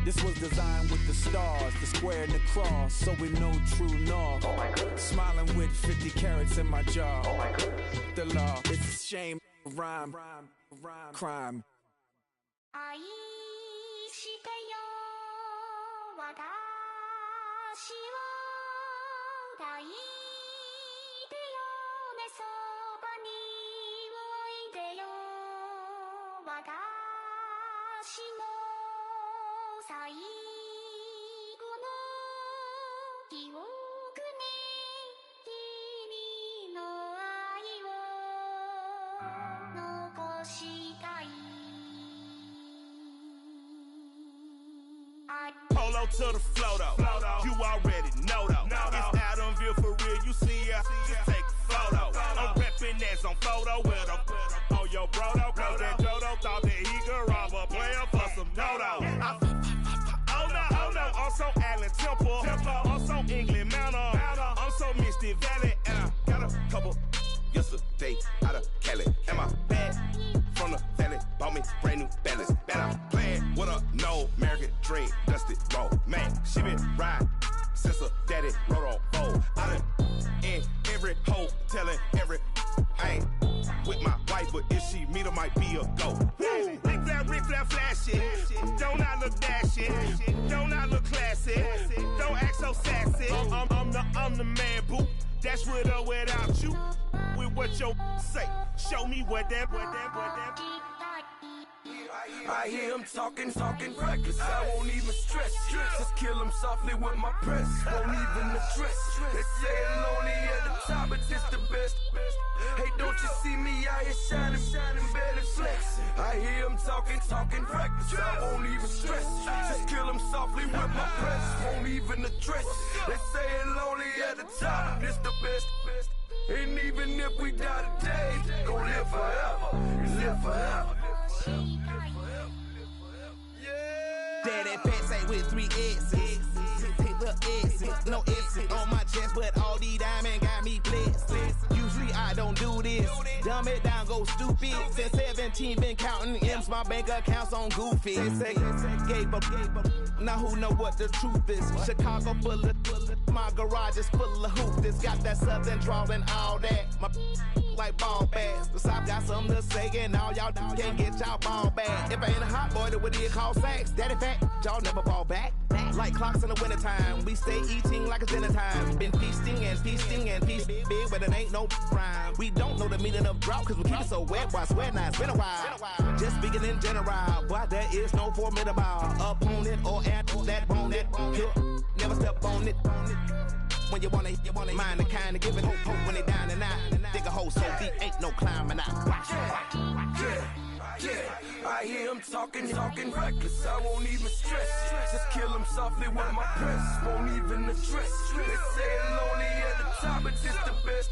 This was designed with the stars, the square and the cross, so we know true north. Oh my goodness. Smiling with 50 carats in my jaw. Oh my goodness. The law, it's a shame, rhyme, crime.
愛してよ私を抱いてよねそばにおいでよ私の最後の記憶に君の愛を残したい
Polo to the flow though. You already know though. It's Adamville for real. You see ya, just take a photo. I'm reppin' as on photo with a on your bro though. Cause that Jodo thought that he could rob a player for some dodo. Oh no, I'm so Allen Temple. I'm so England Mountain. I'm so Misty Valley. And I got a couple yesterday out of Cali. And my bag from the valley bought me brand new balance. And I'm playing with a no American dream, dusty road. Man, she been ride since her daddy rode on fold. I done in every hole, telling every I ain't with my wife, but if she meet her, might be a go. Rick flat flashing. Don't I look dashing? Don't I look classy? Don't act so sassy. I'm the man, boo. That's with or without you. With what your say. Show me what that.
I hear him talking reckless. I won't even stress. Just kill him softly with my press. Won't even address. They say it lonely at the top, but this the best. Hey, don't you see me out here shining, barely flexing? I hear him talking reckless. I won't even stress. Just kill him softly with my press. Won't even address. They say it lonely at the top, this the best. And even if we die today, gon' live forever. Live forever.
Daddy fat say with 3 S's. Take the S's, no S's on my chest, but all these diamonds got me blessed. Usually I don't do this. Dumb it down, go stupid. Since 17 been counting M's, my bank account's on goofy. Say gave up. Now who know what the truth is? Chicago full of my garage is full of hoops. This got that southern drawl and all that. My like ball bags. The South got something to say and all y'all can't get y'all ball back. If I ain't a hot boy, then what do you call sacks? Daddy fat, y'all never fall back. Like clocks in the wintertime, we stay eating like it's dinner time. Been feasting big, but it ain't no rhyme. We don't know the meaning of drought, cause we keep it so wet. Why sweat now? It's been a while. Just speaking in general, boy, there is no formidable opponent or at that bone that never step on it. When you want it, mind the kind of giving hope when they down and out. Dig a hole so deep, ain't no climbing out.
Yeah, I hear him talking reckless. I won't even stress. Just kill him softly with my press. Won't even address. They say it lonely at the top, but this the best.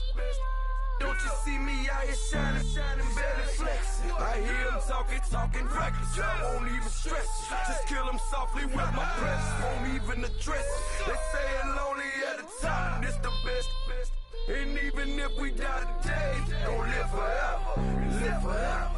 Don't you see me out here shining, barely flexing? I hear him talking reckless. I won't even stress. Just kill him softly with my press. Won't even address. They say it lonely at the top, this the best. And even if we die today, don't live forever. Live forever.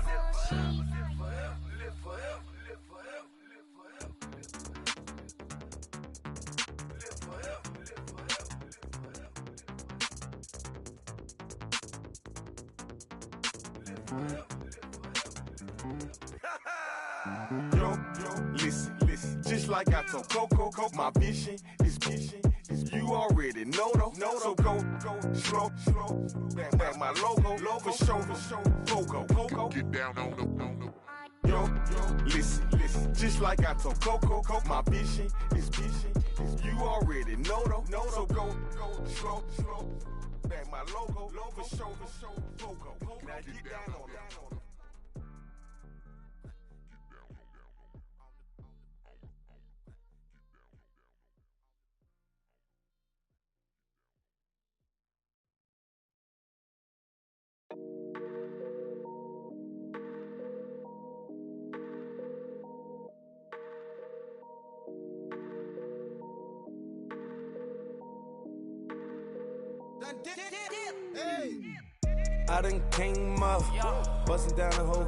Yo, listen, just like I told Coco, my vision is you already know though. So go slow, back my logo, for show, Coco, get down on the. Yo, listen, just like I told Coco, my vision is you already know though. So go slow, back my logo, for show, Coco, now get down on it.
I done came up, bustin' down the whole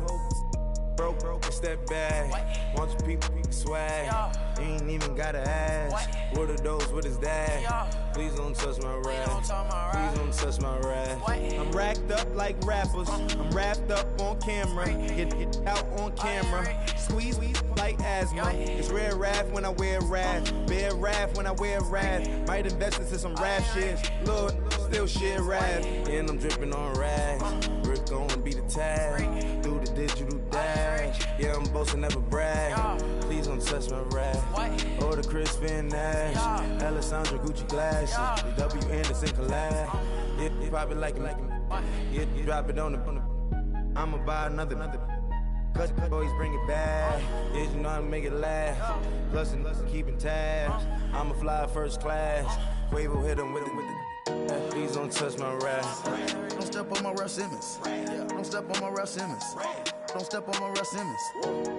broke, it's that bad. Want your people swag, you ain't even gotta ask. What are those with his dad? Please don't touch my rap. Please don't touch my rap. I'm racked up like rappers. I'm wrapped up on camera. Get out on camera. Squeeze like asthma. It's rare wrath when I wear wrath. Bear wrath when I wear wrath. Might invest into some rap shit. Lord, still shit rap. And I'm dripping on rags. Rick gon' be the tag. Do the digital dash. Yeah, I'm boasting, never brag. Please don't touch my rap. Or the Chris Van Nash. Alessandra Gucci glasses. The W Anderson collab. Yeah, you pop it like yeah, you drop it on the. I'ma buy another. Cut boys bring it back. Yeah, you know how to make it last. Plus and keeping tabs. I'ma fly first class. Quavo hit him with it. Please don't touch my rap.
Don't step on my Russ Simmons. Don't step on my Russ Simmons. Don't step on my Russ Simmons.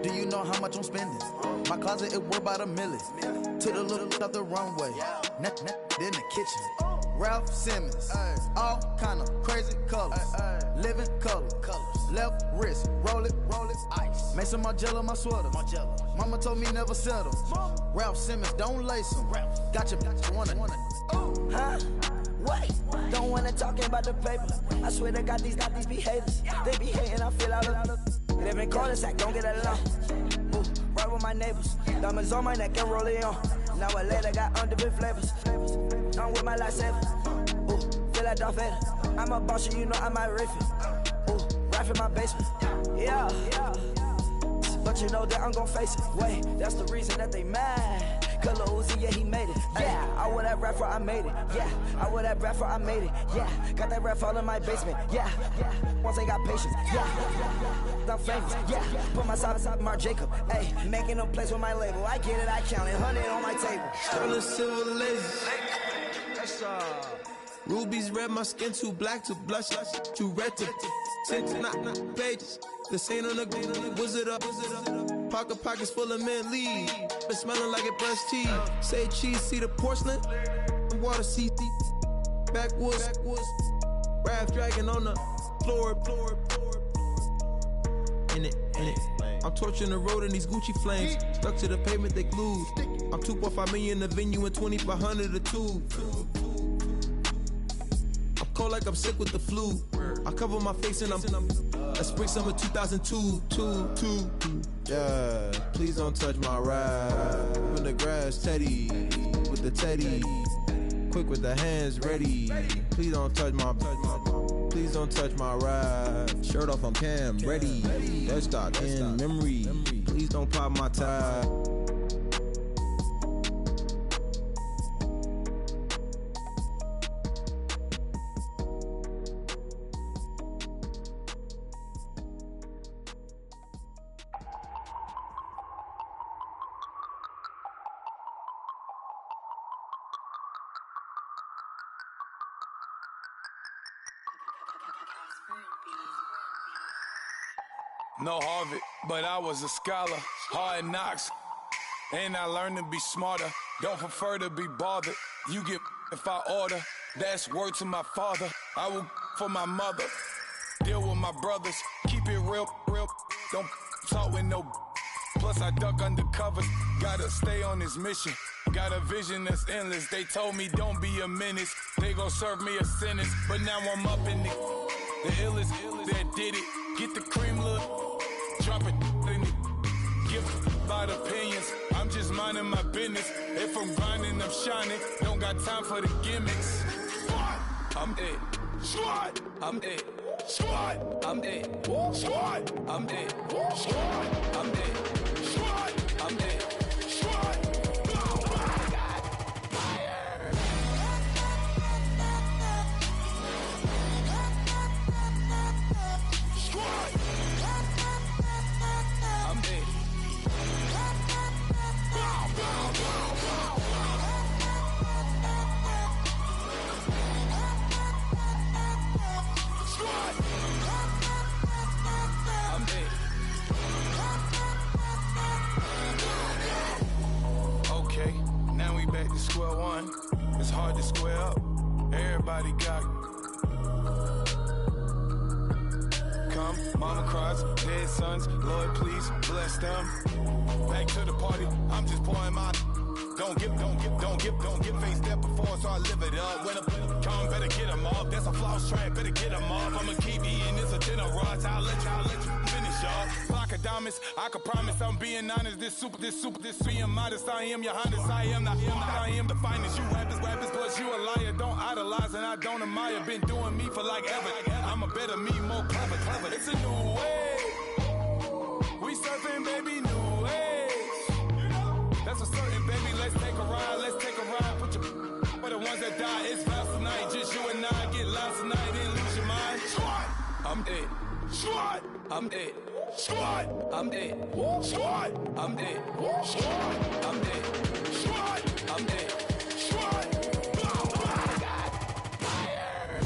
Do you know how much I'm spending? My closet, it worth about $1 million. To the little of the runway. In the kitchen. Ralph Simmons. All kind of crazy colors. Living colors. Left wrist. Roll it. Ice. Make some Margiela my sweater. Mama told me never settle. Ralph Simmons, don't lace him. Got your wanna.
Huh? What? Don't wanna talking about the paper. I swear to God, these be haters. They be hating, I feel out of. Live in cul-de-sac, don't get along. Ooh, right with my neighbors. Diamonds on my neck and rolling on. Now I later got underbit flavors. I'm with my lifesaver. Ooh, feel like Darth Vader. I'm a boss, you know I might riff it. Ooh, right in my basement. Yeah. But you know that I'm gon' face it. Wait, that's the reason that they mad. Color Uzi, yeah, he made it. Yeah, I wear that rapper, I made it. Yeah, I wear that rapper, I made it. Yeah, got that rap all in my basement. Yeah, once I got patience. Yeah, I'm famous. Yeah, put my side beside Mark Jacob. Hey, making a place with my label. I get it, I count it. 100 on my table.
Sterling silver laces. Rubies red, my skin too black to blush. Too red to tint, not pages. This ain't on the wizard up. Pockets full of mint leaves. Been smelling like it brushed teeth. Say cheese, see the porcelain. Water, see backwoods. Raft dragging on the floor. In it. I'm torching the road in these Gucci flames. Stuck to the pavement, they glued. I'm 2.5 million the venue and 2,500 a tube. I'm cold like I'm sick with the flu. I cover my face and I'm a spring summer 2002. Yeah, please don't touch my ride. In the grass, Teddy, with the Teddy. Quick with the hands ready. Please don't touch my ride. Shirt off, I'm Cam, ready. Dead stock in memory. Please don't pop my tie.
No Harvard, but I was a scholar. Hard knocks, and I learned to be smarter. Don't prefer to be bothered. You get if I order. That's word to my father. I will for my mother. Deal with my brothers. Keep it real. Don't talk with no. Plus I duck under covers. Gotta stay on this mission. Got a vision that's endless. They told me don't be a menace. They gon' serve me a sentence. But now I'm up in the illest that did it. Get the cream look. Drop it in it. Give about opinions. I'm just minding my business. If I'm grinding, I'm shining. Don't got time for the gimmicks. I'm it. Squad. I'm it. Squad. I'm it. Squad. I'm it. Squad. I'm it. Squad. I'm it. Squad. Back to square one. It's hard to square up. Everybody got come. Mama cries, dead sons. Lord, please bless them. Back to the party. I'm just pouring my. Don't get face step before, so I live it up. When I come, better get them up. That's a floss track, better get them up. I'ma keep eating this a dinner rush. I'll let you finish, y'all. Blockadamus, I can promise I'm being honest. This being modest. I am your highness. I am the finest. You rappers, plus you a liar. Don't idolize and I don't admire. Been doing me for like ever. I'm a better me, more clever. It's a new way. We surfing, baby, new ways. That's a certain, baby. Let's take a ride. Put your for the ones that die. It's vows tonight. Just you and I get lost tonight and lose your mind. Squad, I'm it. Squad, I'm it. Squad, I'm it. Squad, I'm it. Squad, I'm it. Squad, I'm it. Squad. I got fire.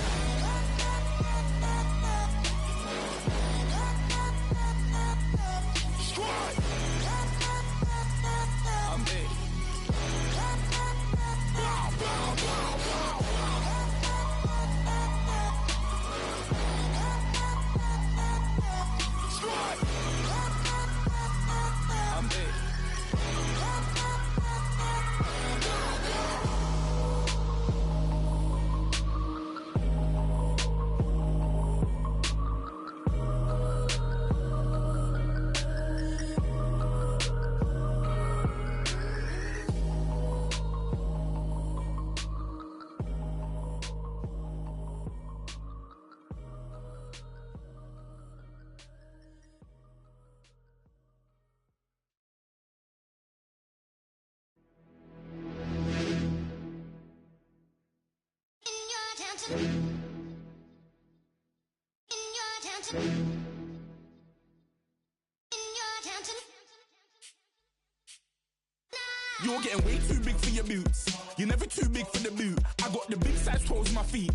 Squad. I'm it. Squad. I'm it.
You're getting way too big for your boots. You're never too big for the boot. I got the big size toes on my feet.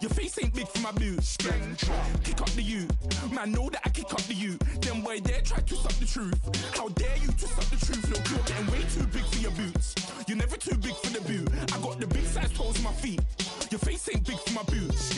Your face ain't big for my boots. Kick up the you. Man, know that I kick up the you. Them boy there try to suck the truth. How dare you to suck the truth? Look, you're getting way too big for your boots. You're never too big for the boot. I got the big size toes on my feet. Your face ain't big for my boots.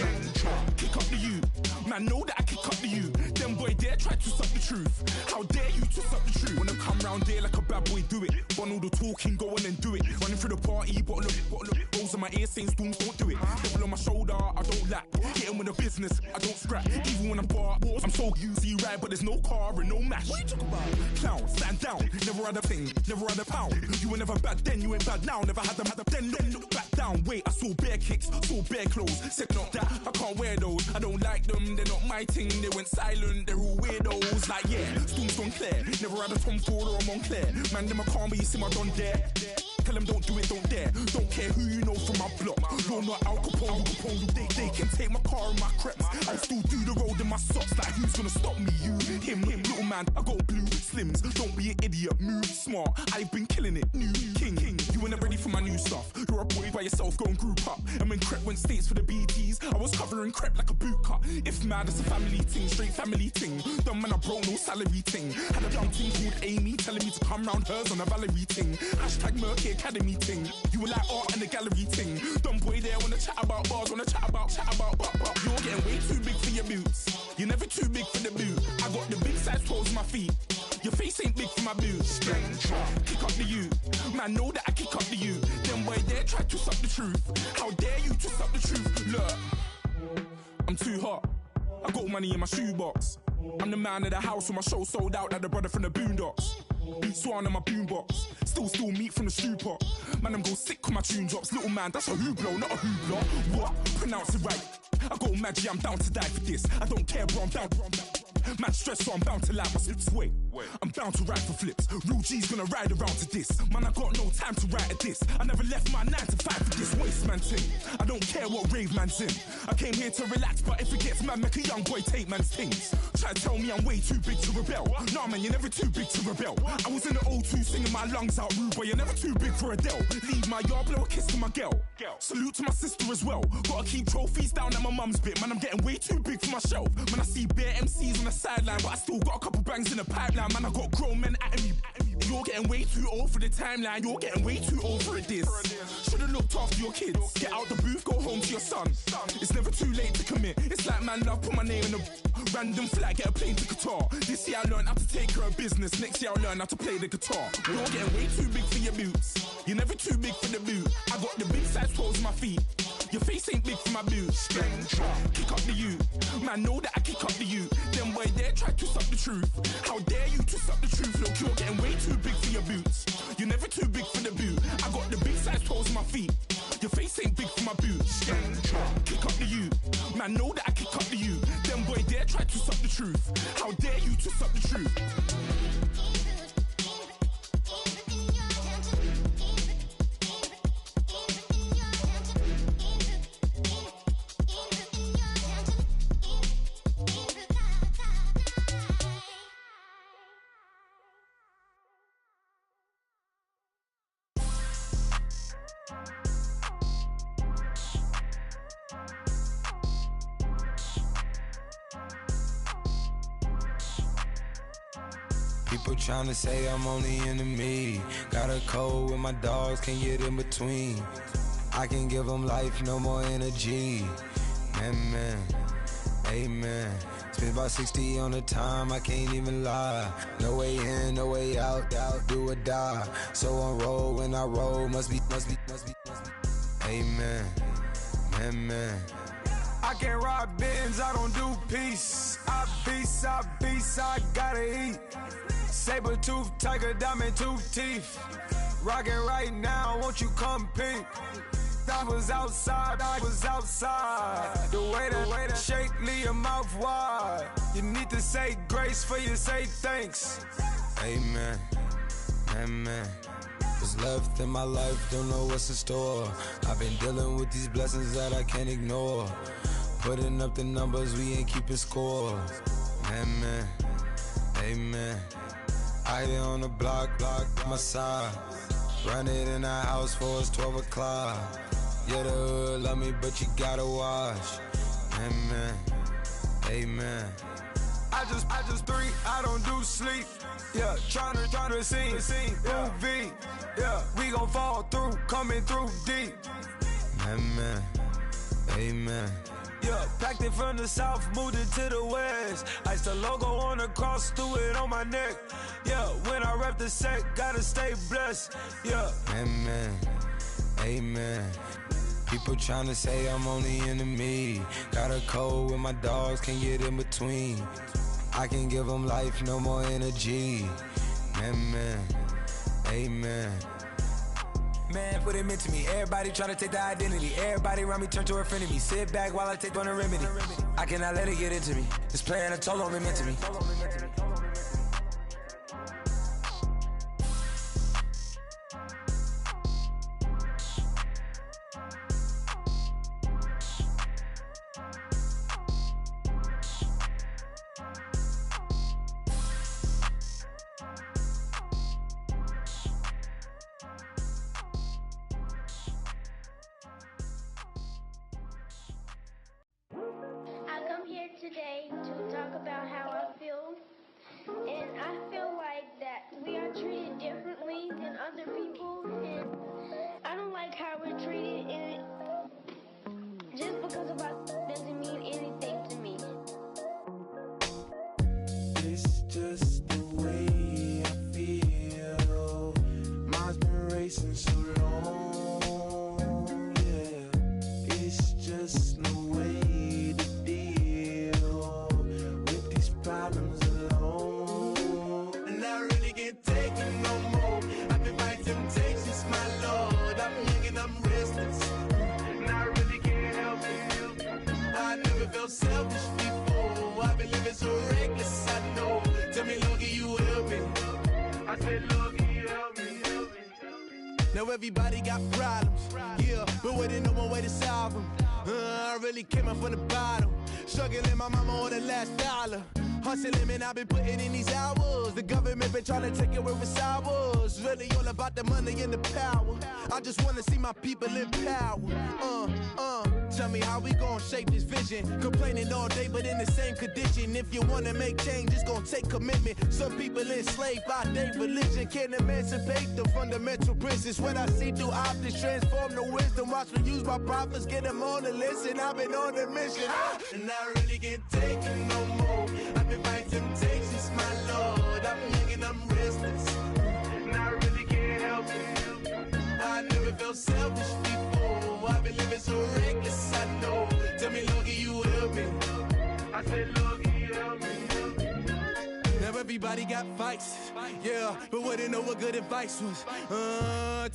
Kick up the you. Man, know that I kick up the you. Them boy there try to suck the truth. How dare you to suck the truth? When I come round there like a bad boy, do it. Want all the talking, go on and do it. Running through the party, bottle up. Rolls on my ear saying storms, don't do it. Devil on my shoulder, I don't lack. Hitting with a business, I don't scrap. Even when I'm bar, I'm so easy ride, but there's no car and no match. What you talking about? Clown, stand down. Never had a thing, never had a pound. You were never bad then, you ain't bad now. Never had them, then look back down. Wait, I saw bare kicks, saw bare clothes. Said not that, I can't wear those. I don't like them, they're not my thing. They went silent, they're all weirdos. Like yeah, storms gone clear. Never had a Tom Ford or a Montclair. Man, them I can't be, you see my done there. Tell them don't do it, don't dare. Don't care who you know from my block. You're not Al Capone, they can take my car and my creps. I'll still do the road in my socks. Like who's gonna stop me? You, him, little man. I got blue slims. Don't be an idiot, move smart. I've been killing it, new king. You were never ready for my new stuff. You're a boy by yourself, go and group up. And when Crep went states for the BTs, I was covering Crep like a boot cut. If mad, it's a family ting, straight family ting. Dumb man, I broke no salary ting. Had a young ting called Amy telling me to come round hers on a Valerie ting. Hashtag Murky Academy ting. You were like art and the gallery ting. Dumb boy there wanna chat about bars, wanna chat about. You're getting way too big for your boots. You're never too big for the boot. I got the big size toes on my feet. Your face ain't big for my boots. Kick up the you. Man, know that I kick up the you. Them boy there try to suck the truth. How dare you to suck the truth? Look, I'm too hot. I got money in my shoebox. I'm the man of the house when my show sold out like the brother from the Boondocks. Beat Swan on my boombox. Still meat from the stew pot. Man, I'm go sick with my tune drops. Little man, that's a hooplo, not a hoopla. What? Pronounce it right. I got Maggie, I'm down to die for this. I don't care, bro, I'm down. Man stressed, so I'm bound to lie my slips. Wait, I'm bound to ride for flips. Real G's gonna ride around to this. Man, I got no time to write at this. I never left my 9 to 5 for this waste man thing. I don't care what rave man's in. I came here to relax, but if it gets mad, make a young boy take man's things. Try to tell me I'm way too big to rebel. Nah, man, you're never too big to rebel. I was in the O2 singing my lungs out rude, but you're never too big for Adele. Leave my yard, blow a kiss to my girl. Salute to my sister as well. Gotta keep trophies down at my mum's bit. Man, I'm getting way too big for my shelf. Man, I see bare MCs on the sideline, but I still got a couple bangs in the pipeline. Man, I got grown men at me. You're getting way too old for the timeline. You're getting way too old for a diss. Should've looked after your kids. Get out the booth, go home to your son. It's never too late to commit. It's like man love, put my name in a random flat, get a plane to Qatar. This year I learned how to take care of business. Next year I'll learn how to play the guitar. You're getting way too big for your boots. You're never too big for the boot. I got the big size toes on my feet. Your face ain't big for my boots. Kick up the you. Man, know that I kick up the you. Them boy there try to suck the truth. How dare you to suck the truth? Look, you're getting way too big for your boots. You're never too big for the boot. I got the big size toes on my feet. Your face ain't big for my boots. Kick up the you. Man, know that I kick up the you. Them boy there try to suck the truth. How dare you to suck the truth?
People tryna say I'm on the enemy. Got a code with my dogs, can't get in between. I can give them life, no more energy. Amen, amen. Spent about 60 on the time, I can't even lie. No way in, no way out, do or die. So on roll, when I roll, must be. Amen, amen.
I can't ride Benz, I don't do peace. I beast, I gotta eat. Saber tooth, tiger, diamond tooth teeth. Rockin' right now, won't you come peek? I was outside. The way that shake, leave your mouth wide. You need to say grace for you say thanks.
Amen, amen. what's left in my life, don't know what's in store. I've been dealing with these blessings that I can't ignore. Putting up the numbers, we ain't keeping score. Amen, amen. I here on the block, my side. Run it in our house for us 12 o'clock. Yeah, the hood love me, but you gotta watch. Amen, amen.
I just three, I don't do sleep. Yeah, tryna sing, movie. Yeah, we gon' fall through, coming through deep.
Amen, amen.
Yeah, packed it from the south, moved it to the west. Iced the logo on the cross, threw it on my neck. Yeah, when I rep the set, gotta stay blessed. Yeah.
Amen, amen. People tryna say I'm only enemy. Got a code with my dogs, can't get in between. I can give them life, no more energy. Amen, amen.
Man, what it meant to me. Everybody trying to take the identity. Everybody around me turn to a friend of me. Sit back while I take on the remedy. I cannot let it get into me. This playing a toll on me meant to me.
Today to talk about how I feel, and I feel like that we are treated differently than other people, and I don't like how we're treated, and just because of us doesn't mean anything to me.
It's just the way I feel. Mine's been racing so long, yeah. It's just no way problems alone, and I really can't take it no more. I've been fighting temptations, my Lord. I'm young and I'm restless, and I really can't help it. I never felt selfish before. I've been living so reckless, I know. Tell me, Lord, can you help me? I said, Lord, can you help me? Now everybody got problems, yeah, but waiting no more way to solve them. I really came up from the bottom, struggling my mama on the last dollar. Hustling, man, I've been putting in these hours. The government been trying to take away what's ours. Really all about the money and the power. I just wanna see my people in power. Tell me how we gon' shape this vision. Complaining all day, but in the same condition. If you wanna make change, it's gon' take commitment. Some people enslaved by their religion can't emancipate the fundamental principles. What I see through optics transform the wisdom. Watch me use my prophets, get them on the list, and I've been on a mission. And I really can't take it no more. I've been fighting temptations, my Lord. I'm young and I'm restless, and I really can't help it. I never felt selfish before. I've been living so reckless, I know. Tell me, Lord, can you help me? I said, Lord, can you help me? Now everybody got fights, yeah, but wouldn't know what good advice was.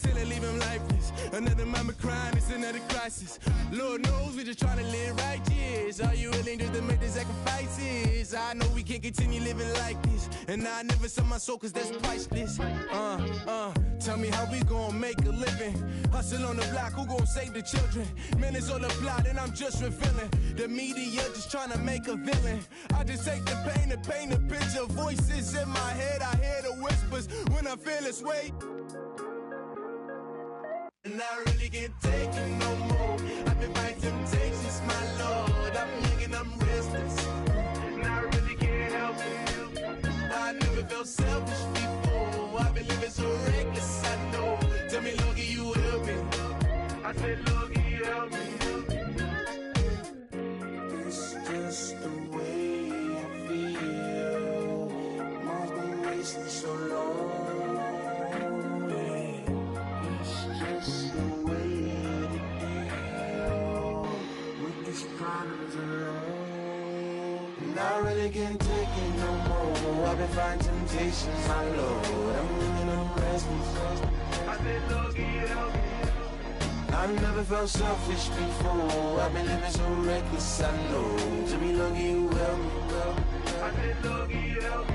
Till they leave him lifeless. Another mama crying, it's another crisis. Lord knows we just trying to live righteous. Are you willing just to make the sacrifices? I know we can't continue living like this, and I never sell my soul cause that's priceless. Tell me how we gon' make a living. Hustle on the block, who gon' save the children? Man, it's all a plot and I'm just revealing. The media just trying to make a villain. I just take the pain and paint a picture. Voices in my head, I hear the whispers when I feel this way. And I really can't take it no more. I've been fighting temptations, my Lord. I'm young and I'm restless, and I really can't help it. I never felt selfish before. I've been living so reckless, I know. Tell me, Lord, can you help me? I said, Lord, can you help me? It's just the way I feel. Mine's been racing so long. Problems alone, and I really can't take it no more. I've been fighting temptations, my Lord. I'm living on restless. I said, Lord, can you help me? I've never felt selfish before. I've been living so reckless, I know. Tell me, Lord, can you help me? I said, Lord, can you help me?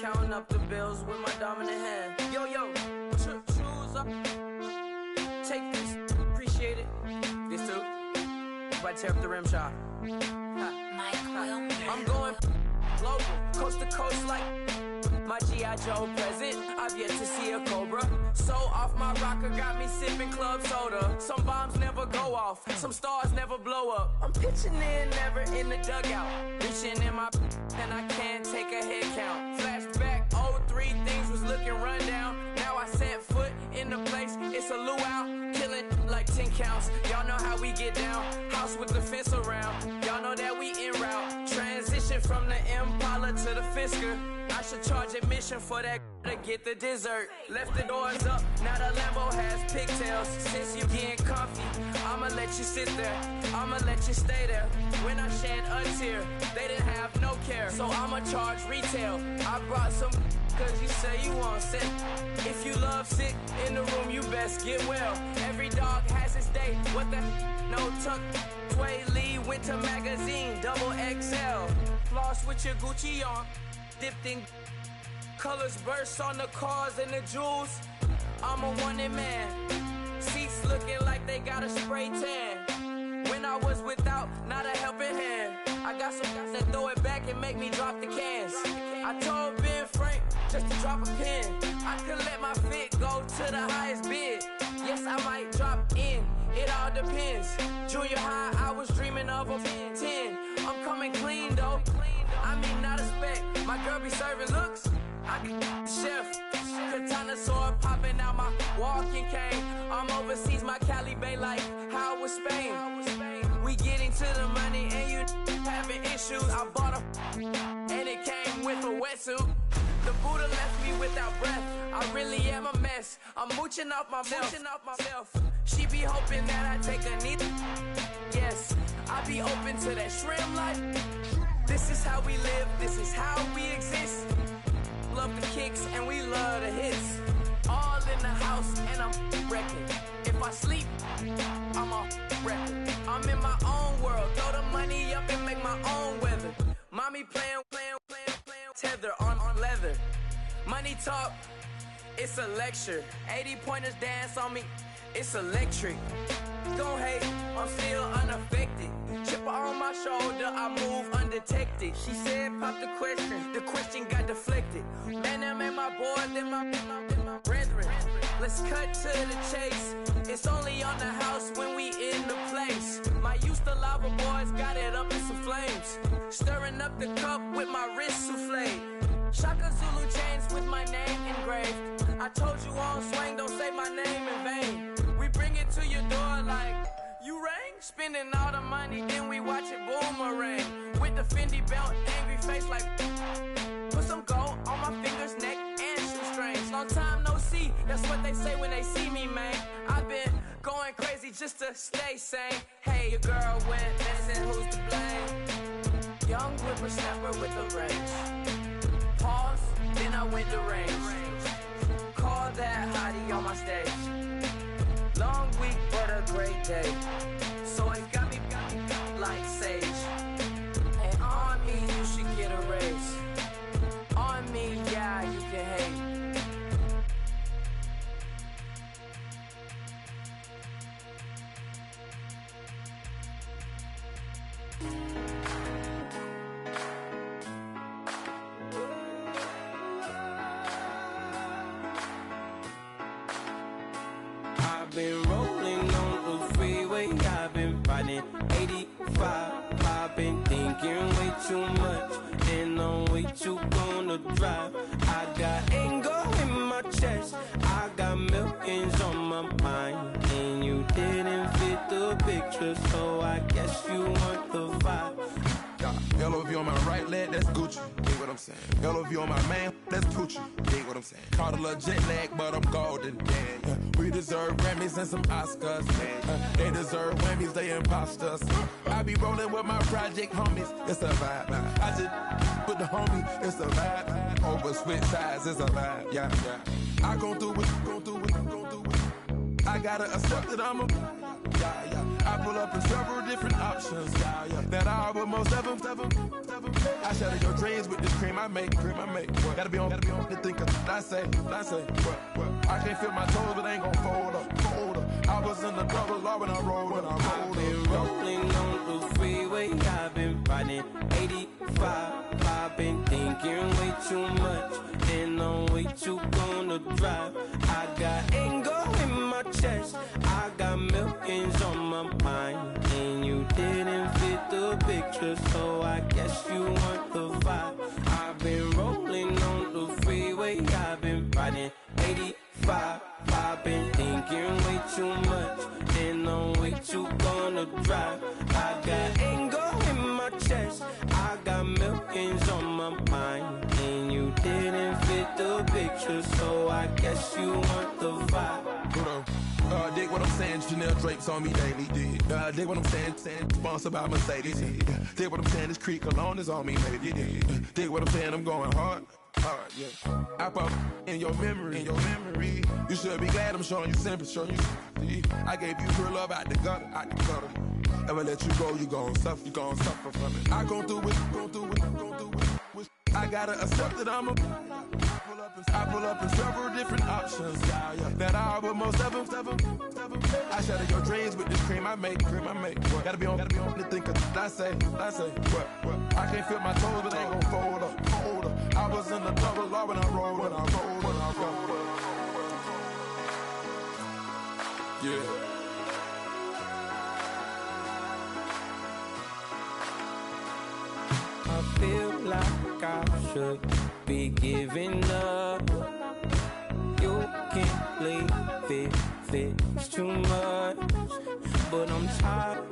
Counting up the bills with my dominant hand. Yo, choose up. Take this, appreciate it. This too. If I tear up the rim shot. I'm going global, coast to coast like my G.I. Joe present. I've yet to see a Cobra. So off my rocker got me sipping club soda. Some bombs never go off, some stars never blow up. I'm pitching in, never in the dugout. Reaching in my and I can't take a head count. Flashback 03, things was looking run down. Now I set foot in the place, it's a luau. Killing like 10 counts. Y'all know how we get down. House with the fence around. Y'all know that we en route. Transition from the Impala to the Fisker. I should charge admission for that to get the dessert. Left the doors up, now the Lambo has pigtails. Since you getting comfy, I'ma let you sit there. I'ma let you stay there. When I shed a tear, they didn't have no care. So I'ma charge retail. I brought some cause you say you want sit. If you love sick in the room, you best get well. Every dog has its day. What the no tuck. Sway Lee, Winter Magazine, double XL. Floss with your Gucci on. Dipped in colors burst on the cars and the jewels. I'm a wanted man. Seats looking like they got a spray tan. When I was without, not a helping hand. I got some guys that throw it back and make me drop the cans. I told Ben Frank just to drop a pin. I could let my fit go to the highest bid. Yes, I might drop in. It all depends. Junior high, I was dreaming of a 10. I'm coming clean though. I mean, not a spec. My girl be serving looks. I can the chef. Katana sword popping out my walking cane. I'm overseas, my Cali Bay life. How was Spain? We getting to the money and you having issues. I bought a and it came with a wetsuit. The Buddha left me without breath. I really am a mess. I'm mooching off myself. She be hoping that I take a knee. Yes, I be open to that shrimp life. This is how we live, this is how we exist. Love the kicks and we love the hits. All in the house and I'm wrecking. If I sleep, I'm off record. I'm in my own world, throw the money up and make my own weather. Mommy playing, tether on leather. Money talk, it's a lecture. 80 pointers dance on me, it's electric. Don't hate, I'm still unaffected. Chipper on my shoulder, I move undetected. She said, pop the question got deflected. Man, that made my boy, then my brethren. Let's cut to the chase. It's only on the house when we in the place. My used to lava boys got it up in some flames. Stirring up the cup with my wrist souffle. Shaka Zulu chains with my name engraved. I told you on swing, don't say my name in vain. We bring it to your door like, you rang? Spending all the money, then we watch it boomerang. With the Fendi belt, angry face like, put some gold on my fingers, neck, and shoestrings. Long time no see, that's what they say when they see me, man. I've been going crazy just to stay sane. Hey, your girl went missing, who's to blame? Young whippersnapper with a range. Pause, then I went to range. Call that hottie on my stage. Long week, but a great day. So it got me like sage. And on me, you should get a raise. On me, yeah, you can hate.
been rolling on the freeway, I've been riding 85. I've been thinking way too much, and I'm way too gonna drive. I got anger in my chest, I got millions on my mind, and you didn't fit the picture, so I guess you want the vibe.
LOV on my right leg, that's Gucci. Dig what I'm saying? LOV on my man, that's Gucci. Dig what I'm saying? Caught a little jet lag, but I'm golden. Yeah. We deserve Grammys and some Oscars. They deserve Whammies, they imposters. I be rolling with my project homies, it's a vibe. I just put the homie, it's a vibe. Over switch sides, it's a vibe. Yeah. I gon' do it, gon' do it, gon' do it. I gotta accept that I'm a. I pull up in several different options. That album most ever. I shatter your dreams with this cream I make. Gotta be on the thinker. I say. What? I can't feel my toes, but ain't gon' fold up. I was in the double law when I rolled.
I've been rolling on the freeway, I've been riding 85. I've been thinking way too much, and I'm way too gonna drive. I got anger in my chest, I got millions on my mind, and you didn't fit the picture, so I guess you want the vibe. I've been rolling on the freeway, I've been riding 85. I've been thinking way too much, and I'm way too gonna drive. I got anger in my chest, I got millions on my mind, and you didn't fit the picture, so I guess you want the vibe.
Dig what I'm saying, Chanel drapes on me daily. Dig what I'm saying, sponsored by Mercedes. Dig what I'm saying, this Creek Cologne is on me, baby. Dig what I'm saying, I'm going hard, yeah. I pop in your memory, You should be glad I'm showing you sympathy. I gave you real love out the gutter. Ever let you go, you gon' suffer from it. I gon' do it. I gotta accept that I'm a. I pull up in several different options. That album most ever. I shatter your dreams with this cream I make. What? Gotta be on the thinker. I say. What? I can't feel my toes, but ain't gon' fold up. I was in the double law when I rolled. Yeah.
I feel like I should be giving up. You can't leave it, it's too much. But I'm tired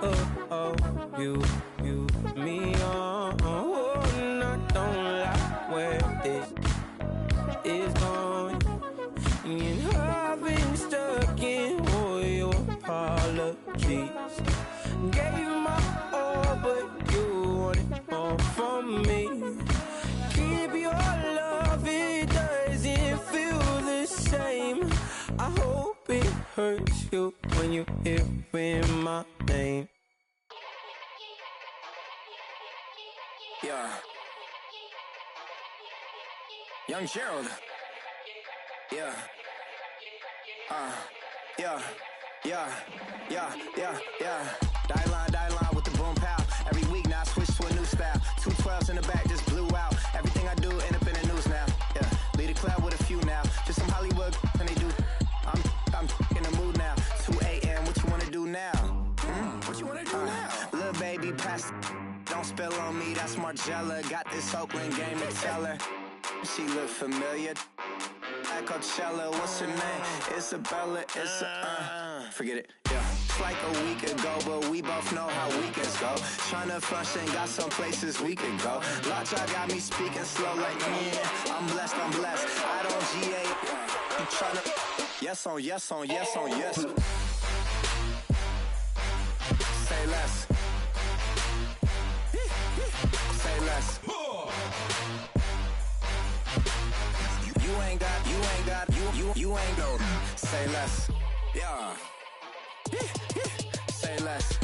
of you, me on. And I don't like where this is going. And I've been stuck in all your apologies. Gave my all, but you wanted more from me. Keep your love, it doesn't feel the same. I hope it hurts you when you hear my name.
Yeah. Young Gerald. Yeah. Die line with the boom pow. Every week now I switch to a new style. 212s in the back just blew out. Everything I do end up in the news now. Yeah, lead a club with a few now. Just some Hollywood and they do. I'm in the mood now. 2 a.m. What you wanna do now? What you wanna do now? Little baby, pass. Don't spill on me. That's Margella. Got this Oakland game to tell her. She look familiar. At Coachella, what's her name? Isabella, forget it, yeah. It's like a week ago, but we both know how weekends go. Tryna function, got some places we could go. Lot y'all got me speaking slow like, yeah, I'm blessed. I don't GA, I'm tryna, yes on yes. Say less. Say less. You ain't go. Say less. Yeah. Say less.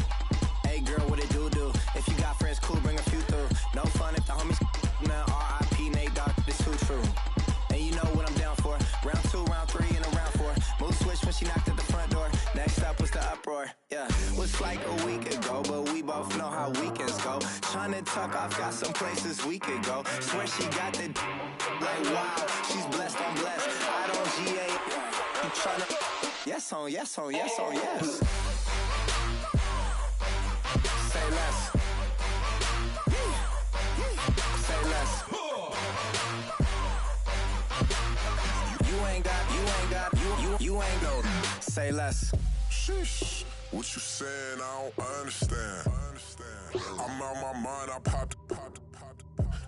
Hey girl, what it do? If you got friends, cool, bring a few through. No fun if the homies now R.I.P. Nate Dogg, this too true. And you know what I'm down for. Round 2, round 3, and a round 4. Mood switch when she knocked at the front door. Next up was the uproar. Yeah, was like a week ago, but we both know how weekends go. Tryna tuck off, got some places we could go. Swear she got the like wow, she's blessed, I'm blessed. I don't GA, I'm tryna. Yes on yes on yes on yes. Say less. Say less. You ain't go. Say less.
Sheesh. What you saying? I don't understand. I'm out my mind. I popped.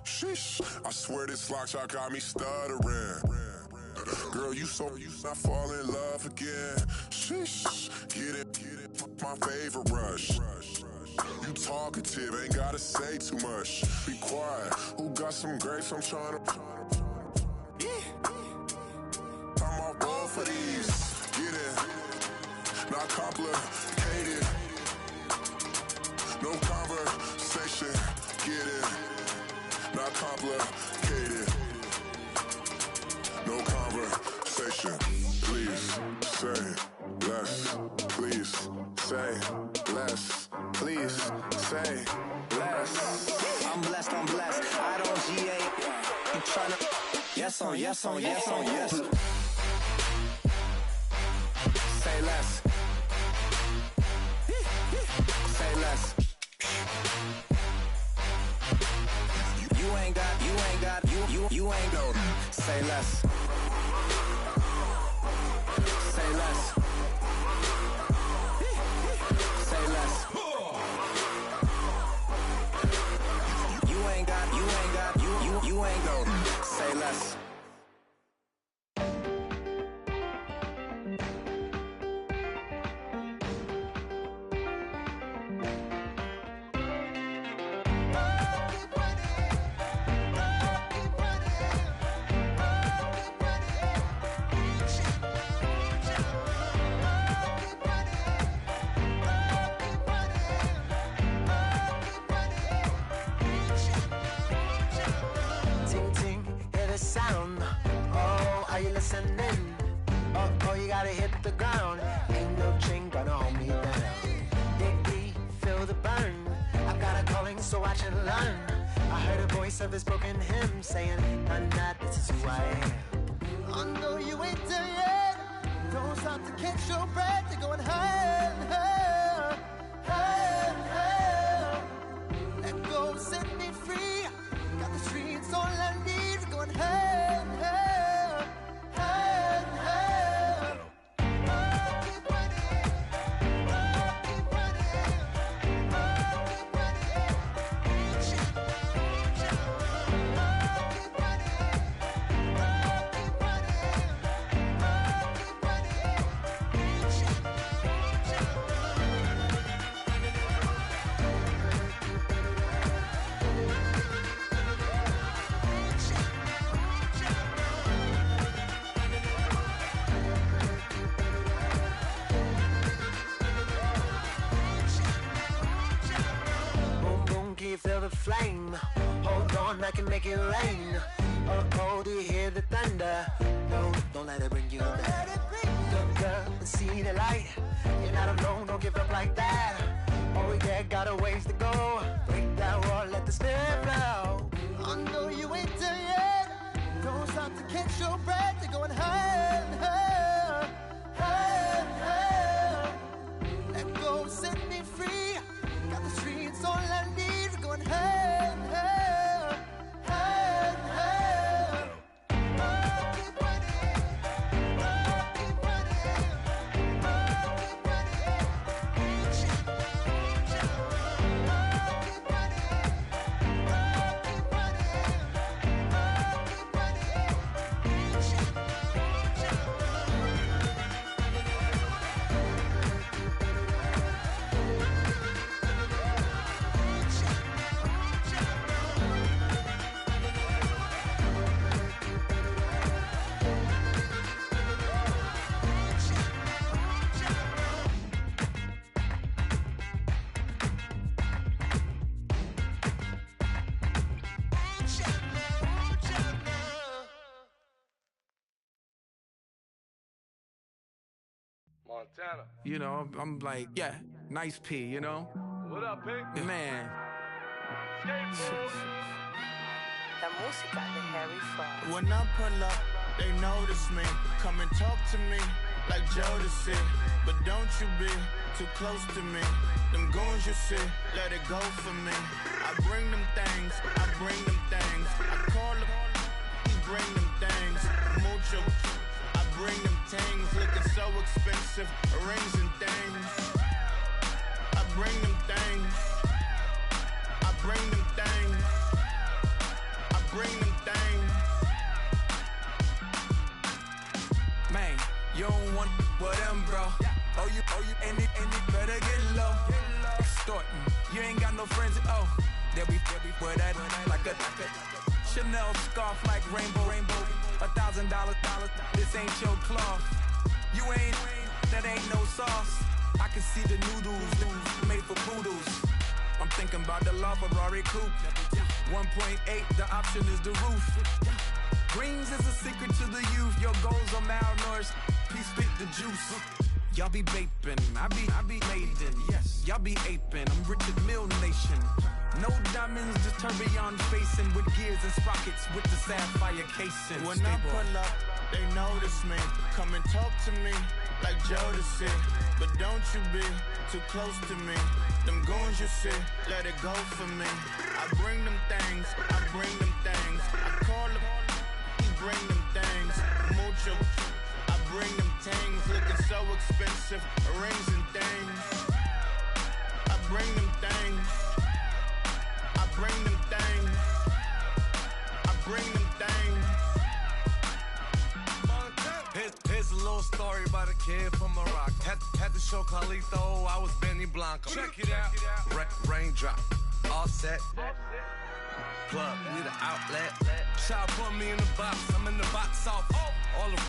Sheesh. I swear this lock shot got me stuttering. Girl, you not fall in love again. Sheesh. Get it. My favorite rush. You talkative, ain't gotta say too much. Be quiet. Who got some grapes? I'm trying to. I'm off both for these. Get it. Not complicated. No conversation. Get it. Not complicated. No conversation. Please say less. Please say less. Please say less.
I'm blessed. I don't GA. I'm tryna. Yes on yes on yes on yes. Say less. Say less. You ain't go. Say less. Say less. Say less. You ain't go. Say less.
Sound. Oh, are you listening? Oh, you gotta hit the ground. Ain't no chain gonna hold me down. Dig deep, feel the burn. I've got a calling, so I should learn. I heard a voice of this broken hymn saying, "I'm not, this is who I am."
I know you ain't there yet. Don't stop to catch your breath. You're going higher and higher, higher and higher. Let go, set me free. Got the streets all I need. Going higher and higher, higher and higher. Keep running, keep running, keep running. Keep
feel the flame. Hold on, I can make it rain. Oh, do you hear the thunder? No, don't let it bring you down. Look up and see the light. You're not alone, don't give up like that. Oh yeah, got a ways to go. Break that wall, let the spirit flow.
I know you ain't there yet. Don't stop to catch your breath. You're going higher and higher, higher and higher. Let go, set me free. Got the streets all I need. Going higher and higher, higher and higher. Keep running, keep running, keep running. Keep
Montana. You know, I'm like, yeah, nice P, you know? What up, P? Man.
La música de Harry Fraud.
When I pull up, they notice me. Come and talk to me.
like Jodeci. But don't you be too close to me. Them goons you see, let it go for me. I bring them things, I bring them things. I call them, he bring them things. Mucho, I bring them things. Looking so expensive, rings and things. I bring them things. I bring them things. I bring them things.
Man, you don't want with them, bro. Oh, you, and it better get low. Extorting, you ain't got no friends. Oh, they'll be for that like a Chanel scarf like rainbow. $1,000, this ain't your cloth. You ain't, that ain't no sauce. I can see the noodles made for poodles. I'm thinking about the LaFerrari coupe. 1.8, the option is the roof. Greens is a secret to the youth. Your goals are malnourished. Please spit the juice. Y'all be vaping, I be laden. Yes, y'all be aping. I'm Richard Mill Nation. No diamonds, just tourbillon facing with gears and sprockets with the sapphire casing.
When I pull up, they notice me. Come and talk to me like Jodeci. But don't you be too close to me. Them goons you see, let it go for me. I bring them things, I bring them things. I call them, he bring them things. Mucho, I bring them things. Looking so expensive, rings and things. I bring them things. I bring them things. I bring them things.
Here's a little story about a kid from Morocco. Had to show Carlito I was Benny Blanco. Check it out. Raindrop, offset. Plug, need an outlet. Child put me in the box. I'm in the box office. All the